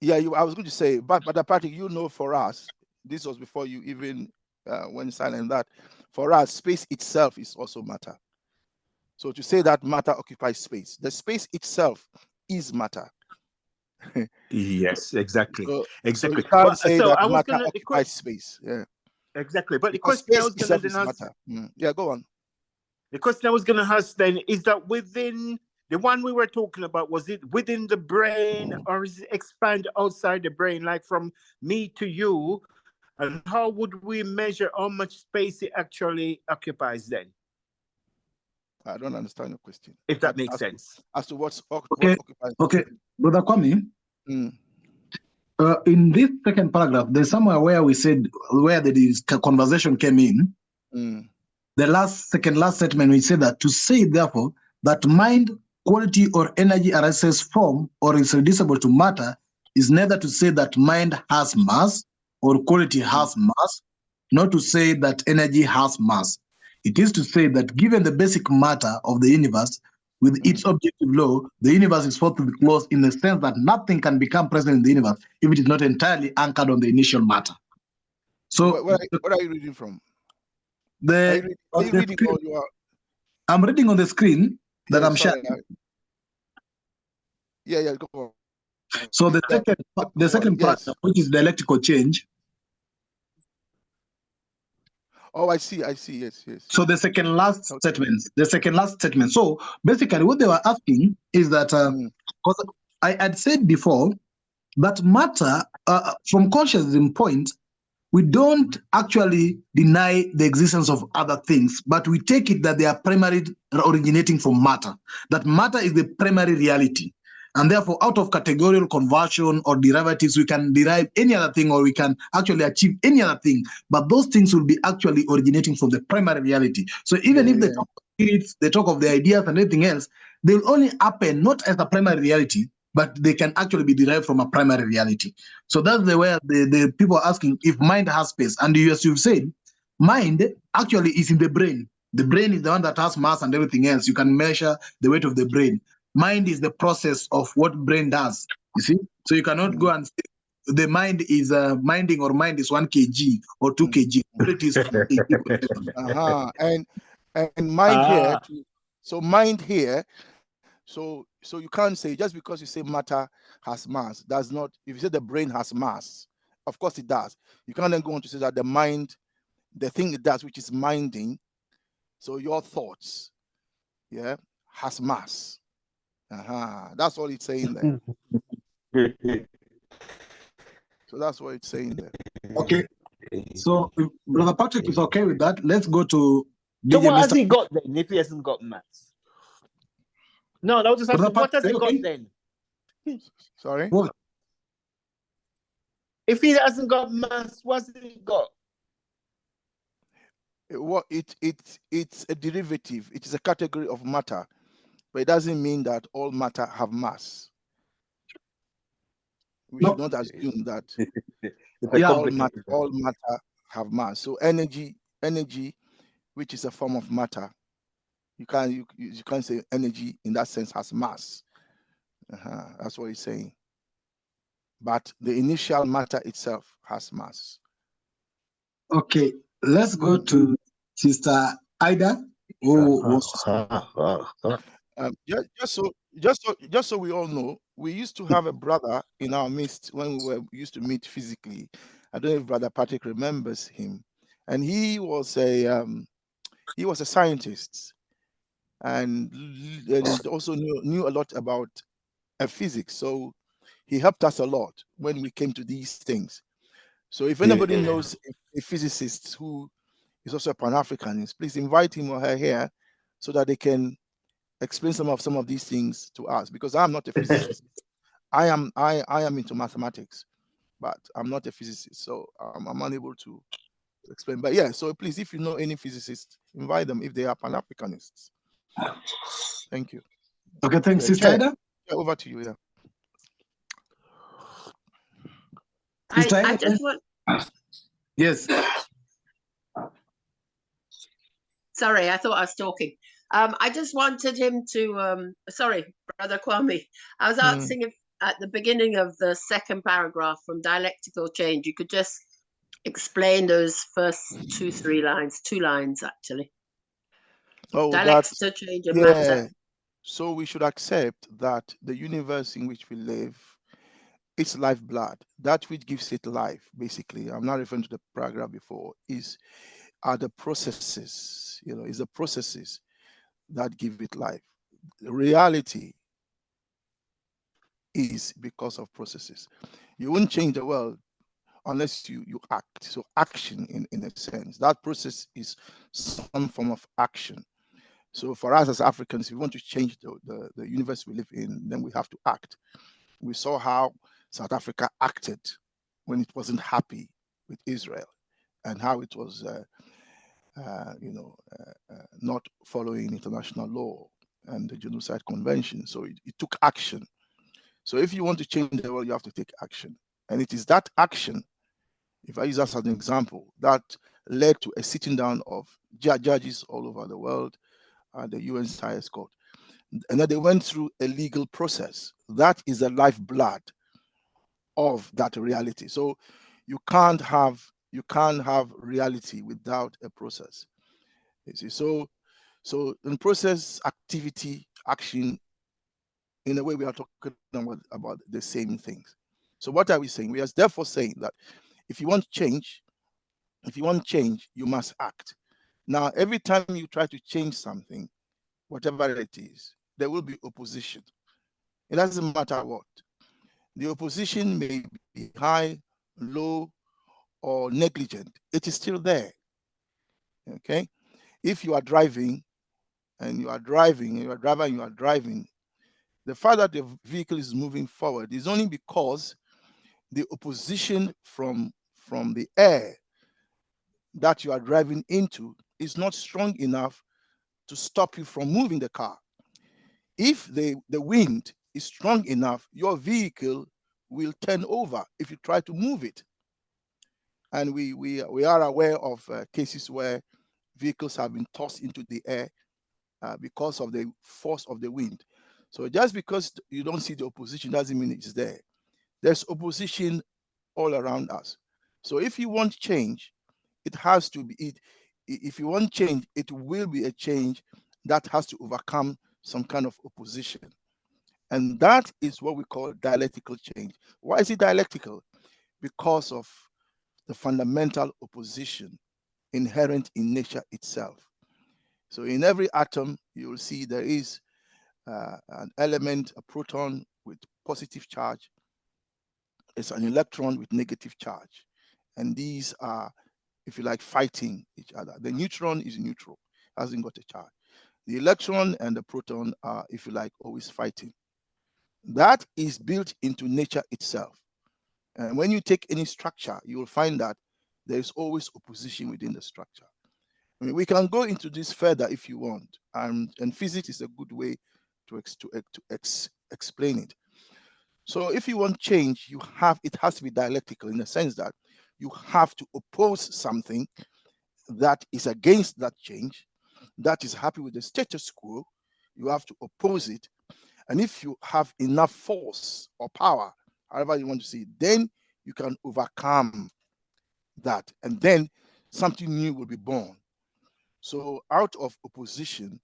Yeah, I was going to say, but Patrick, for us, this was before you even went silent, that for us, space itself is also matter. So to say that matter occupies space, the space itself is matter. Yes, exactly. So Exactly. you can't But say so that I was matter gonna occupies space. Yeah, exactly. But the because question I space was gonna itself then is ask, matter. Yeah, go on. the question I was gonna ask then is that within the one we were talking about, was it within the brain or is it expand outside the brain, like from me to you? And how would we measure how much space it actually occupies then? I don't understand your question. If that makes sense. As to what Okay, occupies. okay, Brother Kwame. Mm. In this second paragraph, there's somewhere where we said where the conversation came in. Mm. The second last statement, we said that to say therefore that mind, quality, or energy arises from or is reducible to matter is neither to say that mind has mass or quality has mass, nor to say that energy has mass. It is to say that given the basic matter of the universe, with its objective law, the universe is thought to be closed in the sense that nothing can become present in the universe if it is not entirely anchored on the initial matter. So, What are you reading from? are you reading or you are? I'm reading on the screen that Yeah, I'm sorry. sharing. Yeah, go on. So the second part, yes. which is dialectical change. Oh, I see. Yes. So the second last statement. So basically, what they were asking is that because I had said before that matter from consciousness point, we don't actually deny the existence of other things, but we take it that they are primarily originating from matter. That matter is the primary reality. And therefore, out of categorical conversion or derivatives, we can derive any other thing or we can actually achieve any other thing. But those things will be actually originating from the primary reality. So even if they talk of spirits, they talk of the ideas and everything else, they will only happen not as a primary reality, but they can actually be derived from a primary reality. So that's the way the people are asking if mind has space. And as you've said, mind actually is in the brain. The brain is the one that has mass and everything else. You can measure the weight of the brain. Mind is the process of what brain does. You see, so you cannot go and say the mind is minding or mind is 1 kg or 2 kg. It is 1 kg. And mind here. So mind here. So you can't say just because you say matter has mass does not. If you say the brain has mass, of course it does. You can't then go on to say that the mind, the thing it does, which is minding, so your thoughts, has mass. That's all it's saying there. So that's what it's saying there. Okay. So if Brother Patrick is okay with that, let's go to So DJ what has Mr. he got then if he hasn't got maths? No, I was just asking, what has he got then? Sorry? What? If he hasn't got maths, what's he got? It's a derivative. It is a category of matter, but it doesn't mean that all matter have mass. We should not assume that all matter have mass. So energy, which is a form of matter, you can't say energy in that sense has mass. That's what he's saying. But the initial matter itself has mass. Okay, let's go to Sister Ida, who was just so we all know, we used to have a brother in our midst when we used to meet physically. I don't know if Brother Patrick remembers him, and he was a scientist, and also knew a lot about physics. So he helped us a lot when we came to these things. So if anybody knows a physicist who is also a Pan-Africanist, please invite him or her here so that they can explain some of these things to us, because I'm not a physicist. I am into mathematics, but I'm not a physicist, so I'm unable to explain. But yeah, so please, if you know any physicists, invite them if they are Pan-Africanists. Thank you. Okay, thanks, Sister Ida. Over to you. Yeah. I just want. Yes. Sorry, I thought I was talking. I just wanted him to. Sorry, Brother Kwame. I was asking if at the beginning of the second paragraph from Dialectical Change, you could just explain those first two lines actually. Oh, Dialectical change and matter. So we should accept that the universe in which we live its lifeblood, that which gives it life, basically, I'm not referring to the paragraph before, are the processes, is the processes that give it life. The reality is because of processes. You won't change the world unless you act. So action in a sense. That process is some form of action. So for us as Africans, if we want to change the universe we live in, then we have to act. We saw how South Africa acted when it wasn't happy with Israel and how it was not following international law and the Genocide Convention. So it took action. So if you want to change the world, you have to take action. And it is that action, if I use that as an example, that led to a sitting down of judges all over the world at the UN's highest court. And then they went through a legal process. That is the lifeblood of that reality. So you can't have reality without a process. You see, so in process, activity, action, in a way, we are talking about the same things. So what are we saying? We are therefore saying that if you want change, you must act. Now, every time you try to change something, whatever it is, there will be opposition. It doesn't matter what. The opposition may be high, low, or negligent. It is still there. Okay? If you are driving, and you are driving, the fact that the vehicle is moving forward is only because the opposition from the air that you are driving into is not strong enough to stop you from moving the car. If the wind is strong enough, your vehicle will turn over if you try to move it. And we are aware of cases where vehicles have been tossed into the air because of the force of the wind. So just because you don't see the opposition doesn't mean it's there. There's opposition all around us. So if you want change, it has to be if you want change, it will be a change that has to overcome some kind of opposition. And that is what we call dialectical change. Why is it dialectical? Because of the fundamental opposition inherent in nature itself. So in every atom, you will see there is an element, a proton with positive charge. It's an electron with negative charge. And these are, if you like, fighting each other. The neutron is neutral, hasn't got a charge. The electron and the proton are, if you like, always fighting. That is built into nature itself. And when you take any structure, you will find that there is always opposition within the structure. I mean, we can go into this further if you want, and physics is a good way to explain it. So if you want change, it has to be dialectical in the sense that you have to oppose something that is against that change, that is happy with the status quo. You have to oppose it. And if you have enough force or power, however you want to see it, then you can overcome that. And then something new will be born. So out of opposition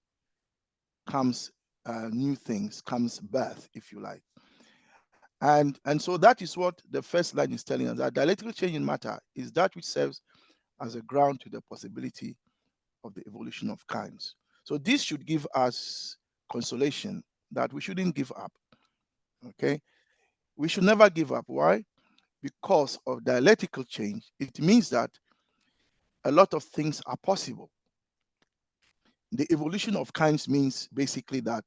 comes new things, comes birth, if you like. And so that is what the first line is telling us, that dialectical change in matter is that which serves as a ground to the possibility of the evolution of kinds. So this should give us consolation that we shouldn't give up. Okay? We should never give up. Why? Because of dialectical change, it means that a lot of things are possible. The evolution of kinds means basically that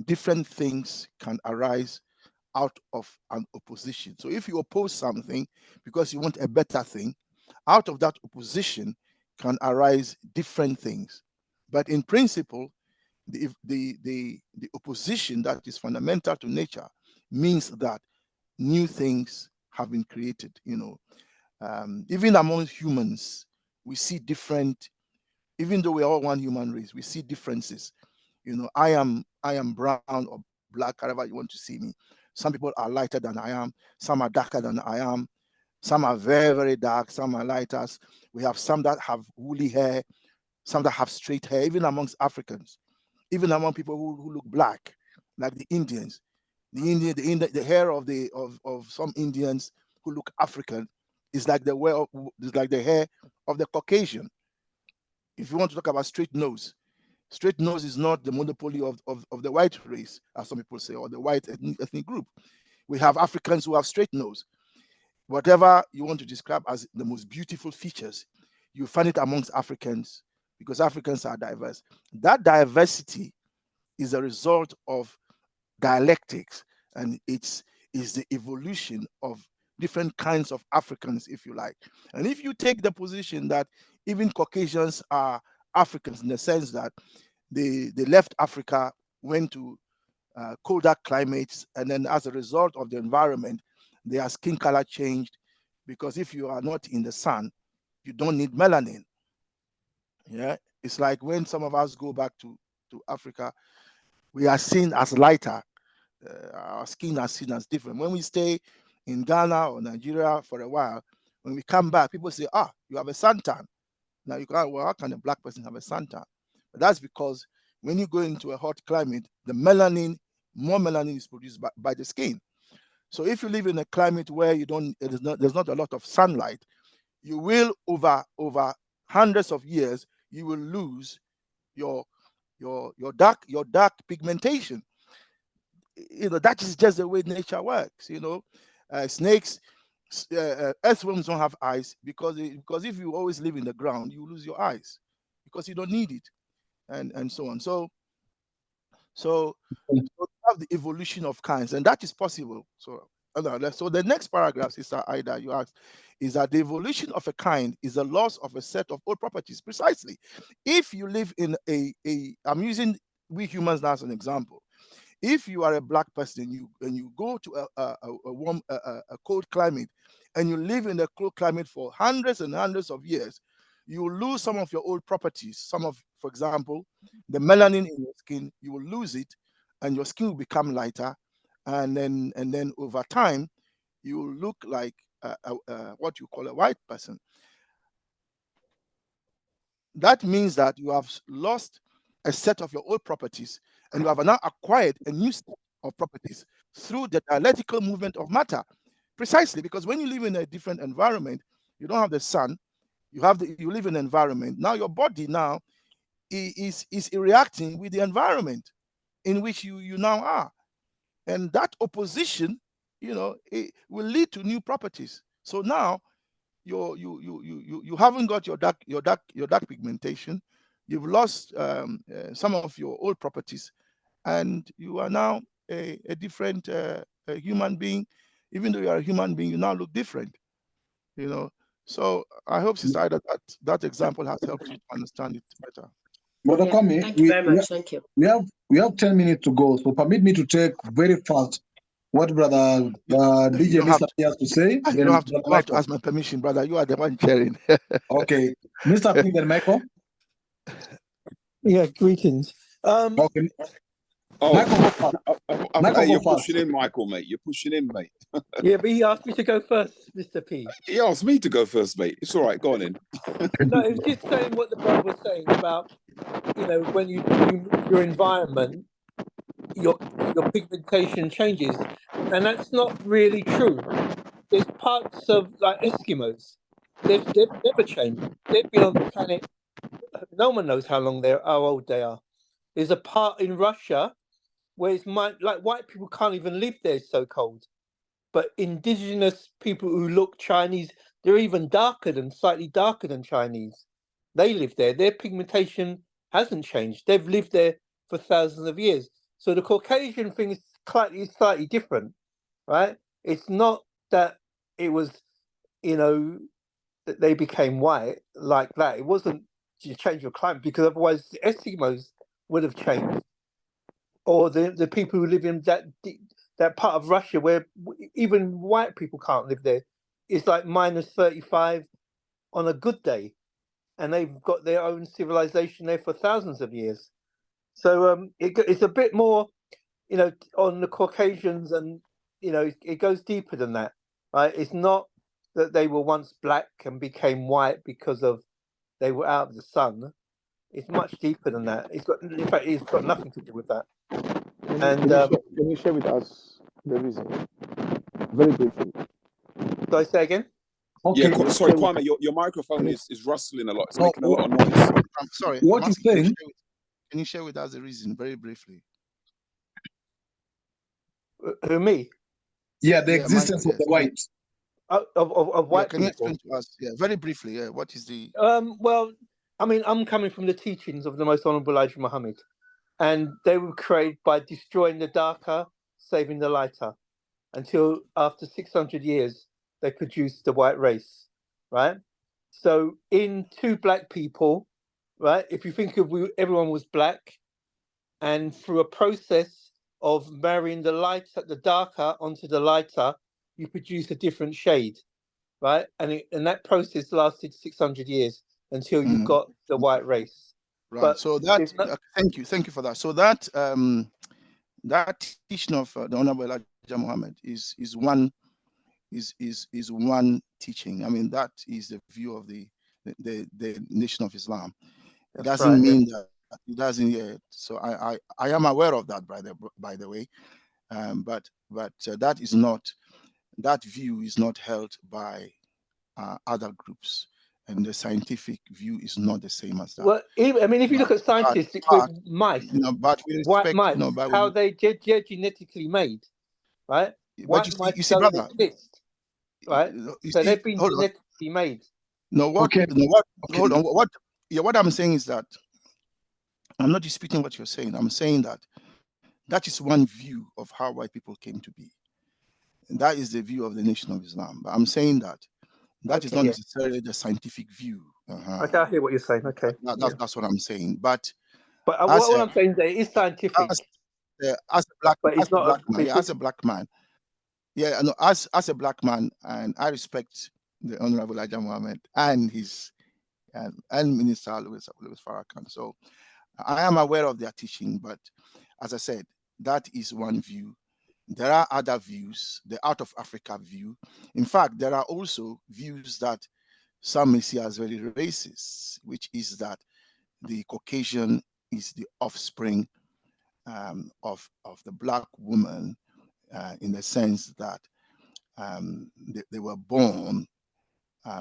different things can arise out of an opposition. So if you oppose something because you want a better thing, out of that opposition can arise different things. But in principle, the opposition that is fundamental to nature means that new things have been created. Even among humans, we see different. Even though we are all one human race, we see differences. I am brown or black, however you want to see me. Some people are lighter than I am. Some are darker than I am. Some are very, very dark. Some are lighter. We have some that have woolly hair, some that have straight hair, even amongst Africans, even among people who look black, like the Indians. The hair of some Indians who look African is like the hair of the Caucasian. If you want to talk about straight nose is not the monopoly of the white race, as some people say, or the white ethnic group. We have Africans who have straight nose. Whatever you want to describe as the most beautiful features, you find it amongst Africans because Africans are diverse. That diversity is a result of dialectics, and is the evolution of different kinds of Africans, if you like. And if you take the position that even Caucasians are Africans in the sense that they left Africa, went to colder climates, and then as a result of the environment, their skin color changed, because if you are not in the sun, you don't need melanin. Yeah, it's like when some of us go back to Africa, we are seen as lighter. Our skin are seen as different. When we stay in Ghana or Nigeria for a while, when we come back, people say, you have a suntan. Now you can't, well, how can a black person have a suntan? But that's because when you go into a hot climate, the more melanin is produced by the skin. So if you live in a climate where there's not a lot of sunlight, you will over hundreds of years, you will lose your dark pigmentation. That is just the way nature works. Snakes, earthworms don't have eyes because if you always live in the ground, you lose your eyes because you don't need it, and so on. So we have the evolution of kinds, and that is possible. So the next paragraph, Sister Ida, you asked, is that the evolution of a kind is the loss of a set of old properties. Precisely. If you live in I'm using we humans now as an example. If you are a black person and you go to a cold climate, and you live in a cold climate for hundreds and hundreds of years, you will lose some of your old properties. For example, the melanin in your skin, you will lose it, and your skin will become lighter, and then over time, you will look like what you call a white person. That means that you have lost a set of your old properties, and you have now acquired a new set of properties through the dialectical movement of matter. Precisely, because when you live in a different environment, you don't have the sun, you live in an environment. Now your body now is reacting with the environment in which you now are. And that opposition, it will lead to new properties. So now you haven't got your dark pigmentation. You've lost some of your old properties, and you are now a different a human being. Even though you are a human being, you now look different. So I hope, Sister Ida, that example has helped you to understand it better. Brother Yeah, Kwame, thank you very much. Thank you. we have 10 minutes to go, so permit me to take very fast what Brother DJ Mr. P has to say. You don't have to ask my permission, brother. You are the one chairing. Okay, Mr. P, then Michael. Yeah, greetings. Okay. Michael, you're pushing in, Michael, mate. You're pushing in, mate. Yeah, but he asked me to go first, Mr. P. He asked me to go first, mate. It's all right. Go on in. No, it was just saying what the brother was saying about, when you your environment, your pigmentation changes, and that's not really true. There's parts of like Eskimos, they've never changed. They've been on the planet. No one knows how old they are. There's a part in Russia where it's like white people can't even live there. It's so cold. But indigenous people who look Chinese, they're even slightly darker than Chinese. They live there. Their pigmentation hasn't changed. They've lived there for thousands of years. So the Caucasian thing is slightly different, right? It's not that it was, that they became white like that. It wasn't to change your climate, because otherwise the Eskimos would have changed, or the people who live in that part of Russia where even white people can't live there. It's like -35 on a good day, and they've got their own civilization there for thousands of years. So it's a bit more, on the Caucasians, and it goes deeper than that. Right? It's not that they were once black and became white because they were out of the sun. It's much deeper than that. In fact, it's got nothing to do with that. Can you share with us the reason? Very briefly. Do I say again? Yeah, Okay. sorry, Share with Kwame, your microphone Can you, is rustling a lot. It's No, making a lot of noise. I'm sorry, what I'm he's asking, saying, can you share with us the reason very briefly? Who, me? yeah, the Yeah, Michael, existence of the yes. white. Of Yeah, white can you people. explain to us, yeah, very briefly, yeah, what is the Well, I mean, I'm coming from the teachings of the Most Honourable Elijah Muhammad, and they were created by destroying the darker, saving the lighter, until after 600 years they produced the white race, right? So in two black people, right? If you think of everyone was black, and through a process of marrying the darker onto the lighter, you produce a different shade, right? And that process lasted 600 years until you got the white race. right? But So that there's no, thank you for that. So that that teaching of the Honorable Elijah Muhammad is one teaching. I mean, that is the view of the nation of Islam. It that's doesn't right. Yeah. mean that it doesn't yet. So I am aware of that, by the way. But that is not, that view is not held by other groups, and the scientific view is not the same as that. Well, even, I mean, if you look at scientists with mice, but we white respect, mice, but how they genetically made, right? but White you see, mice don't brother, exist, right? you So see, they've been hold on. genetically made. No, what, Okay. no, what, Okay. hold on. What I'm saying is that I'm not disputing what you're saying. I'm saying that that is one view of how white people came to be. And that is the view of the nation of Islam. But I'm saying that that is Okay, not yeah. necessarily the scientific view. Okay, I hear what you're saying. Okay, yeah. That's what I'm saying. But But as what a I'm saying is that it is scientific, as a black but it's not a. man, It's yeah, a as a black man, yeah, I know, as a black man, and I respect the Honorable Elijah Muhammad and his and Minister Louis Farrakhan. So I am aware of their teaching, but as I said, that is one view. There are other views, the out of Africa view. In fact, there are also views that some may see as very racist, which is that the Caucasian is the offspring of the black woman, in the sense that they were born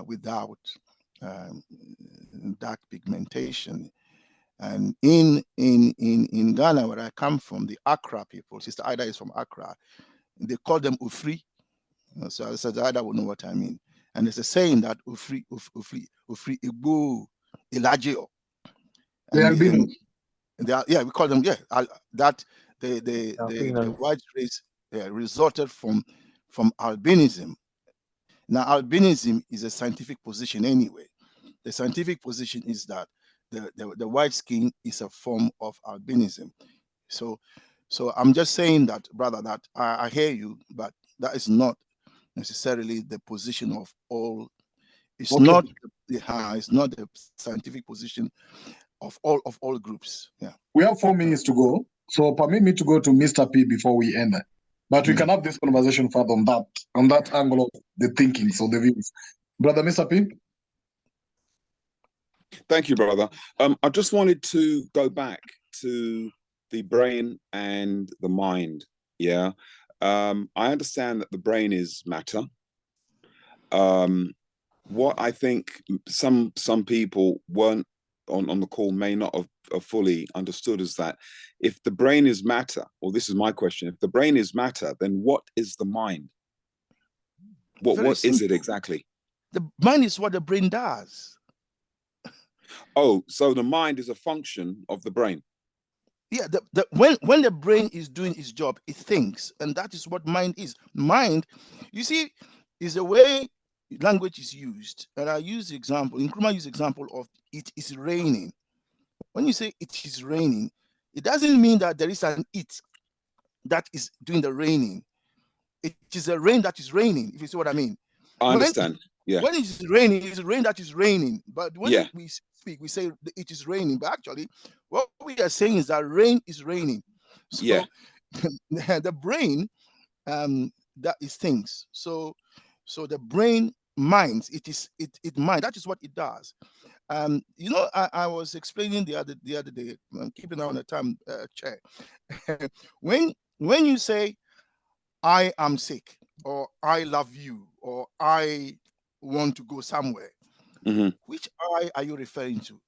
without dark pigmentation. And in Ghana, where I come from, the Accra people, Sister Ida is from Accra, they call them Ufri. So Sister Ida will know what I mean. And there's a saying that Ufri Igbo Elagio. The albinos. They are, yeah, we call them, yeah, that the Albinos. white race resulted from albinism. Now, albinism is a scientific position anyway. The scientific position is that the white skin is a form of albinism. So I'm just saying that, brother, that I hear you, but that is not necessarily the position of all. It's Okay. not it's not the scientific position of all groups. Yeah. We have 4 minutes to go. So permit me to go to Mr. P before we end. But we can have this conversation further on that angle of the thinking, so the views. Brother Mr. P? Thank you, brother. I just wanted to go back to the brain and the mind. Yeah. I understand that the brain is matter. What I think some people weren't on the call may not have fully understood is that if the brain is matter, or this is my question, if the brain is matter, then what is the mind? What is it exactly? The mind is what the brain does. Oh, so the mind is a function of the brain. Yeah, when the brain is doing its job, it thinks, and that is what mind is. Mind, you see, is the way language is used. And I use the example, Nkrumah use example of it is raining. When you say it is raining, it doesn't mean that there is an it that is doing the raining. It is a rain that is raining, if you see what I mean. I understand. Yeah. When it's raining, it's rain that is raining. But when we speak, we say it is raining. But actually, what we are saying is that rain is raining. So the brain, that is things. So the brain minds. It mind. That is what it does. You know, I was explaining the other day. I'm keeping on the time chair. when you say I am sick, or I love you, or I want to go somewhere. Mm-hmm. Which I are you referring to?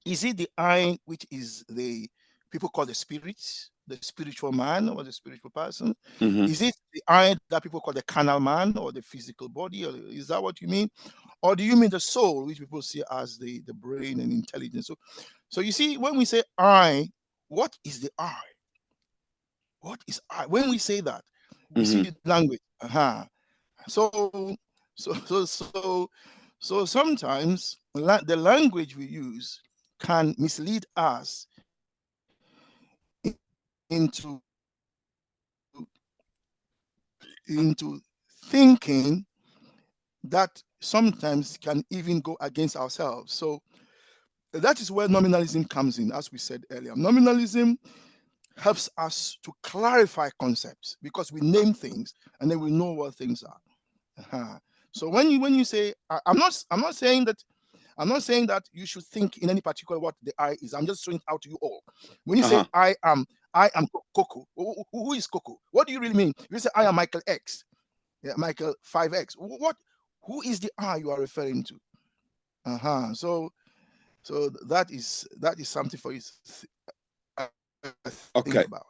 Is it the I which is the people call the spirits, the spiritual man or the spiritual person? Mm-hmm. Is it the I that people call the carnal man or the physical body? Or is that what you mean? Or do you mean the soul, which people see as the brain and intelligence? So you see, when we say I, what is the I? What is I? When we say that, we Mm-hmm. see language. So sometimes the language we use can mislead us into thinking that sometimes can even go against ourselves. So that is where nominalism comes in, as we said earlier. Nominalism helps us to clarify concepts because we name things and then we know what things are. So when you say, I'm not saying that you should think in any particular what the I is. I'm just throwing it out to you all. When you say I am Coco, who is Coco? What do you really mean? If you say I am Michael X, Michael 5X, who is the I you are referring to? So that is something for you to think about.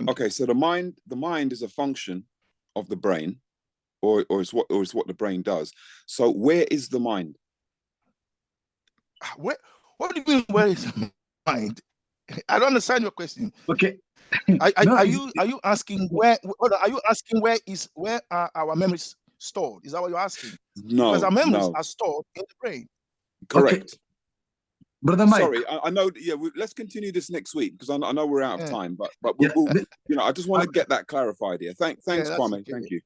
Okay. So the mind is a function of the brain, or is what the brain does. So where is the mind? What do you mean? Where is the mind? I don't understand your question. Okay. Are you asking where? Are you asking where are our memories stored? Is that what you're asking? No, because our memories no. are stored in the brain. Correct. Okay. Brother Mike. Sorry, I know. Yeah, let's continue this next week because I know we're out of time. But Yeah, we'll, I just want to get that clarified here. Thanks, Kwame. Okay. Thank you.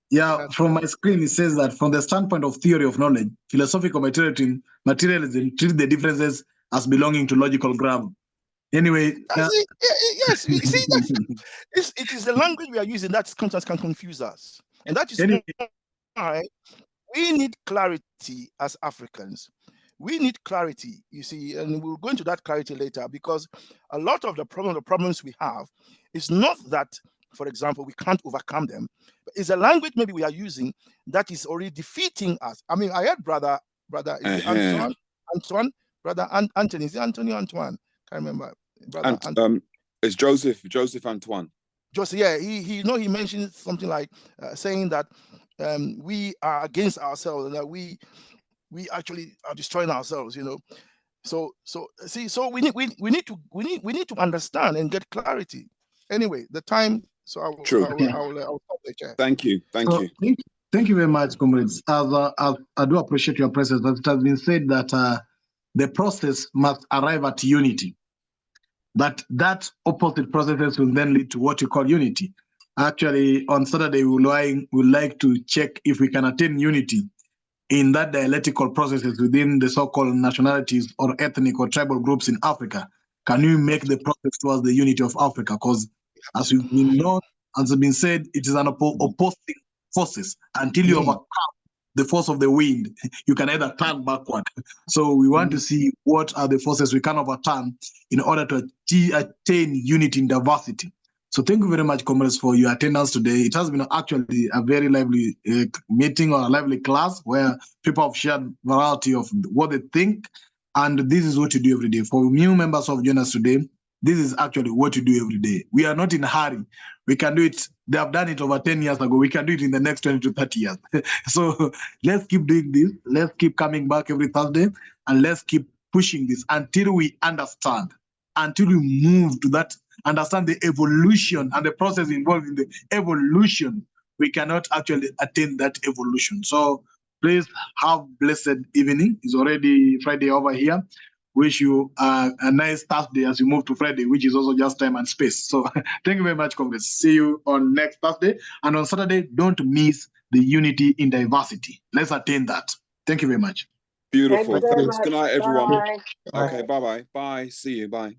Yeah, from my screen, it says that from the standpoint of theory of knowledge, philosophical materialism treats the differences as belonging to logical ground. Anyway, yes, you see, it is the language we are using that sometimes can confuse us, and that is why we need clarity as Africans. We need clarity, you see, and we'll go into that clarity later, because a lot of the problems we have is not that, for example, we can't overcome them, but it's a language maybe we are using that is already defeating us. I mean, I heard brother, is it Antoine, brother Anthony, is it Anthony Antoine? Can't remember. Brother it's Joseph Antoine. Joseph, yeah, he mentioned something like saying that we are against ourselves and that we actually are destroying ourselves, So see, so we need to understand and get clarity. Anyway, the time. So I will stop the chair. Thank you. Thank you very much, comrades. I do appreciate your presence, but it has been said that the process must arrive at unity. But that opposite processes will then lead to what you call unity. Actually, on Saturday, we would like to check if we can attain unity in that dialectical processes within the so-called nationalities or ethnic or tribal groups in Africa. Can we make the process towards the unity of Africa? Because as we've been known, as has been said, it is an opposing forces. Until you overcome the force of the wind, you can either turn backward. So we want to see what are the forces we can overturn in order to attain unity in diversity. So thank you very much, comrades, for your attendance today. It has been actually a very lively meeting or a lively class where people have shared variety of what they think, and this is what you do every day. For new members of join us today, this is actually what you do every day. We are not in a hurry. We can do it. They have done it over 10 years ago. We can do it in the next 20 to 30 years. So let's keep doing this. Let's keep coming back every Thursday, and let's keep pushing this until we understand, until we move to that, understand the evolution and the process involved in the evolution. We cannot actually attain that evolution. So please have blessed evening. It's already Friday over here. Wish you a nice Thursday as you move to Friday, which is also just time and space. So thank you very much, comrades. See you on next Thursday. And on Saturday, don't miss the unity in diversity. Let's attain that. Thank you very much. Beautiful. Thank you very Thanks. much. Good night, everyone. Bye. Okay, bye-bye. Bye. See you. Bye.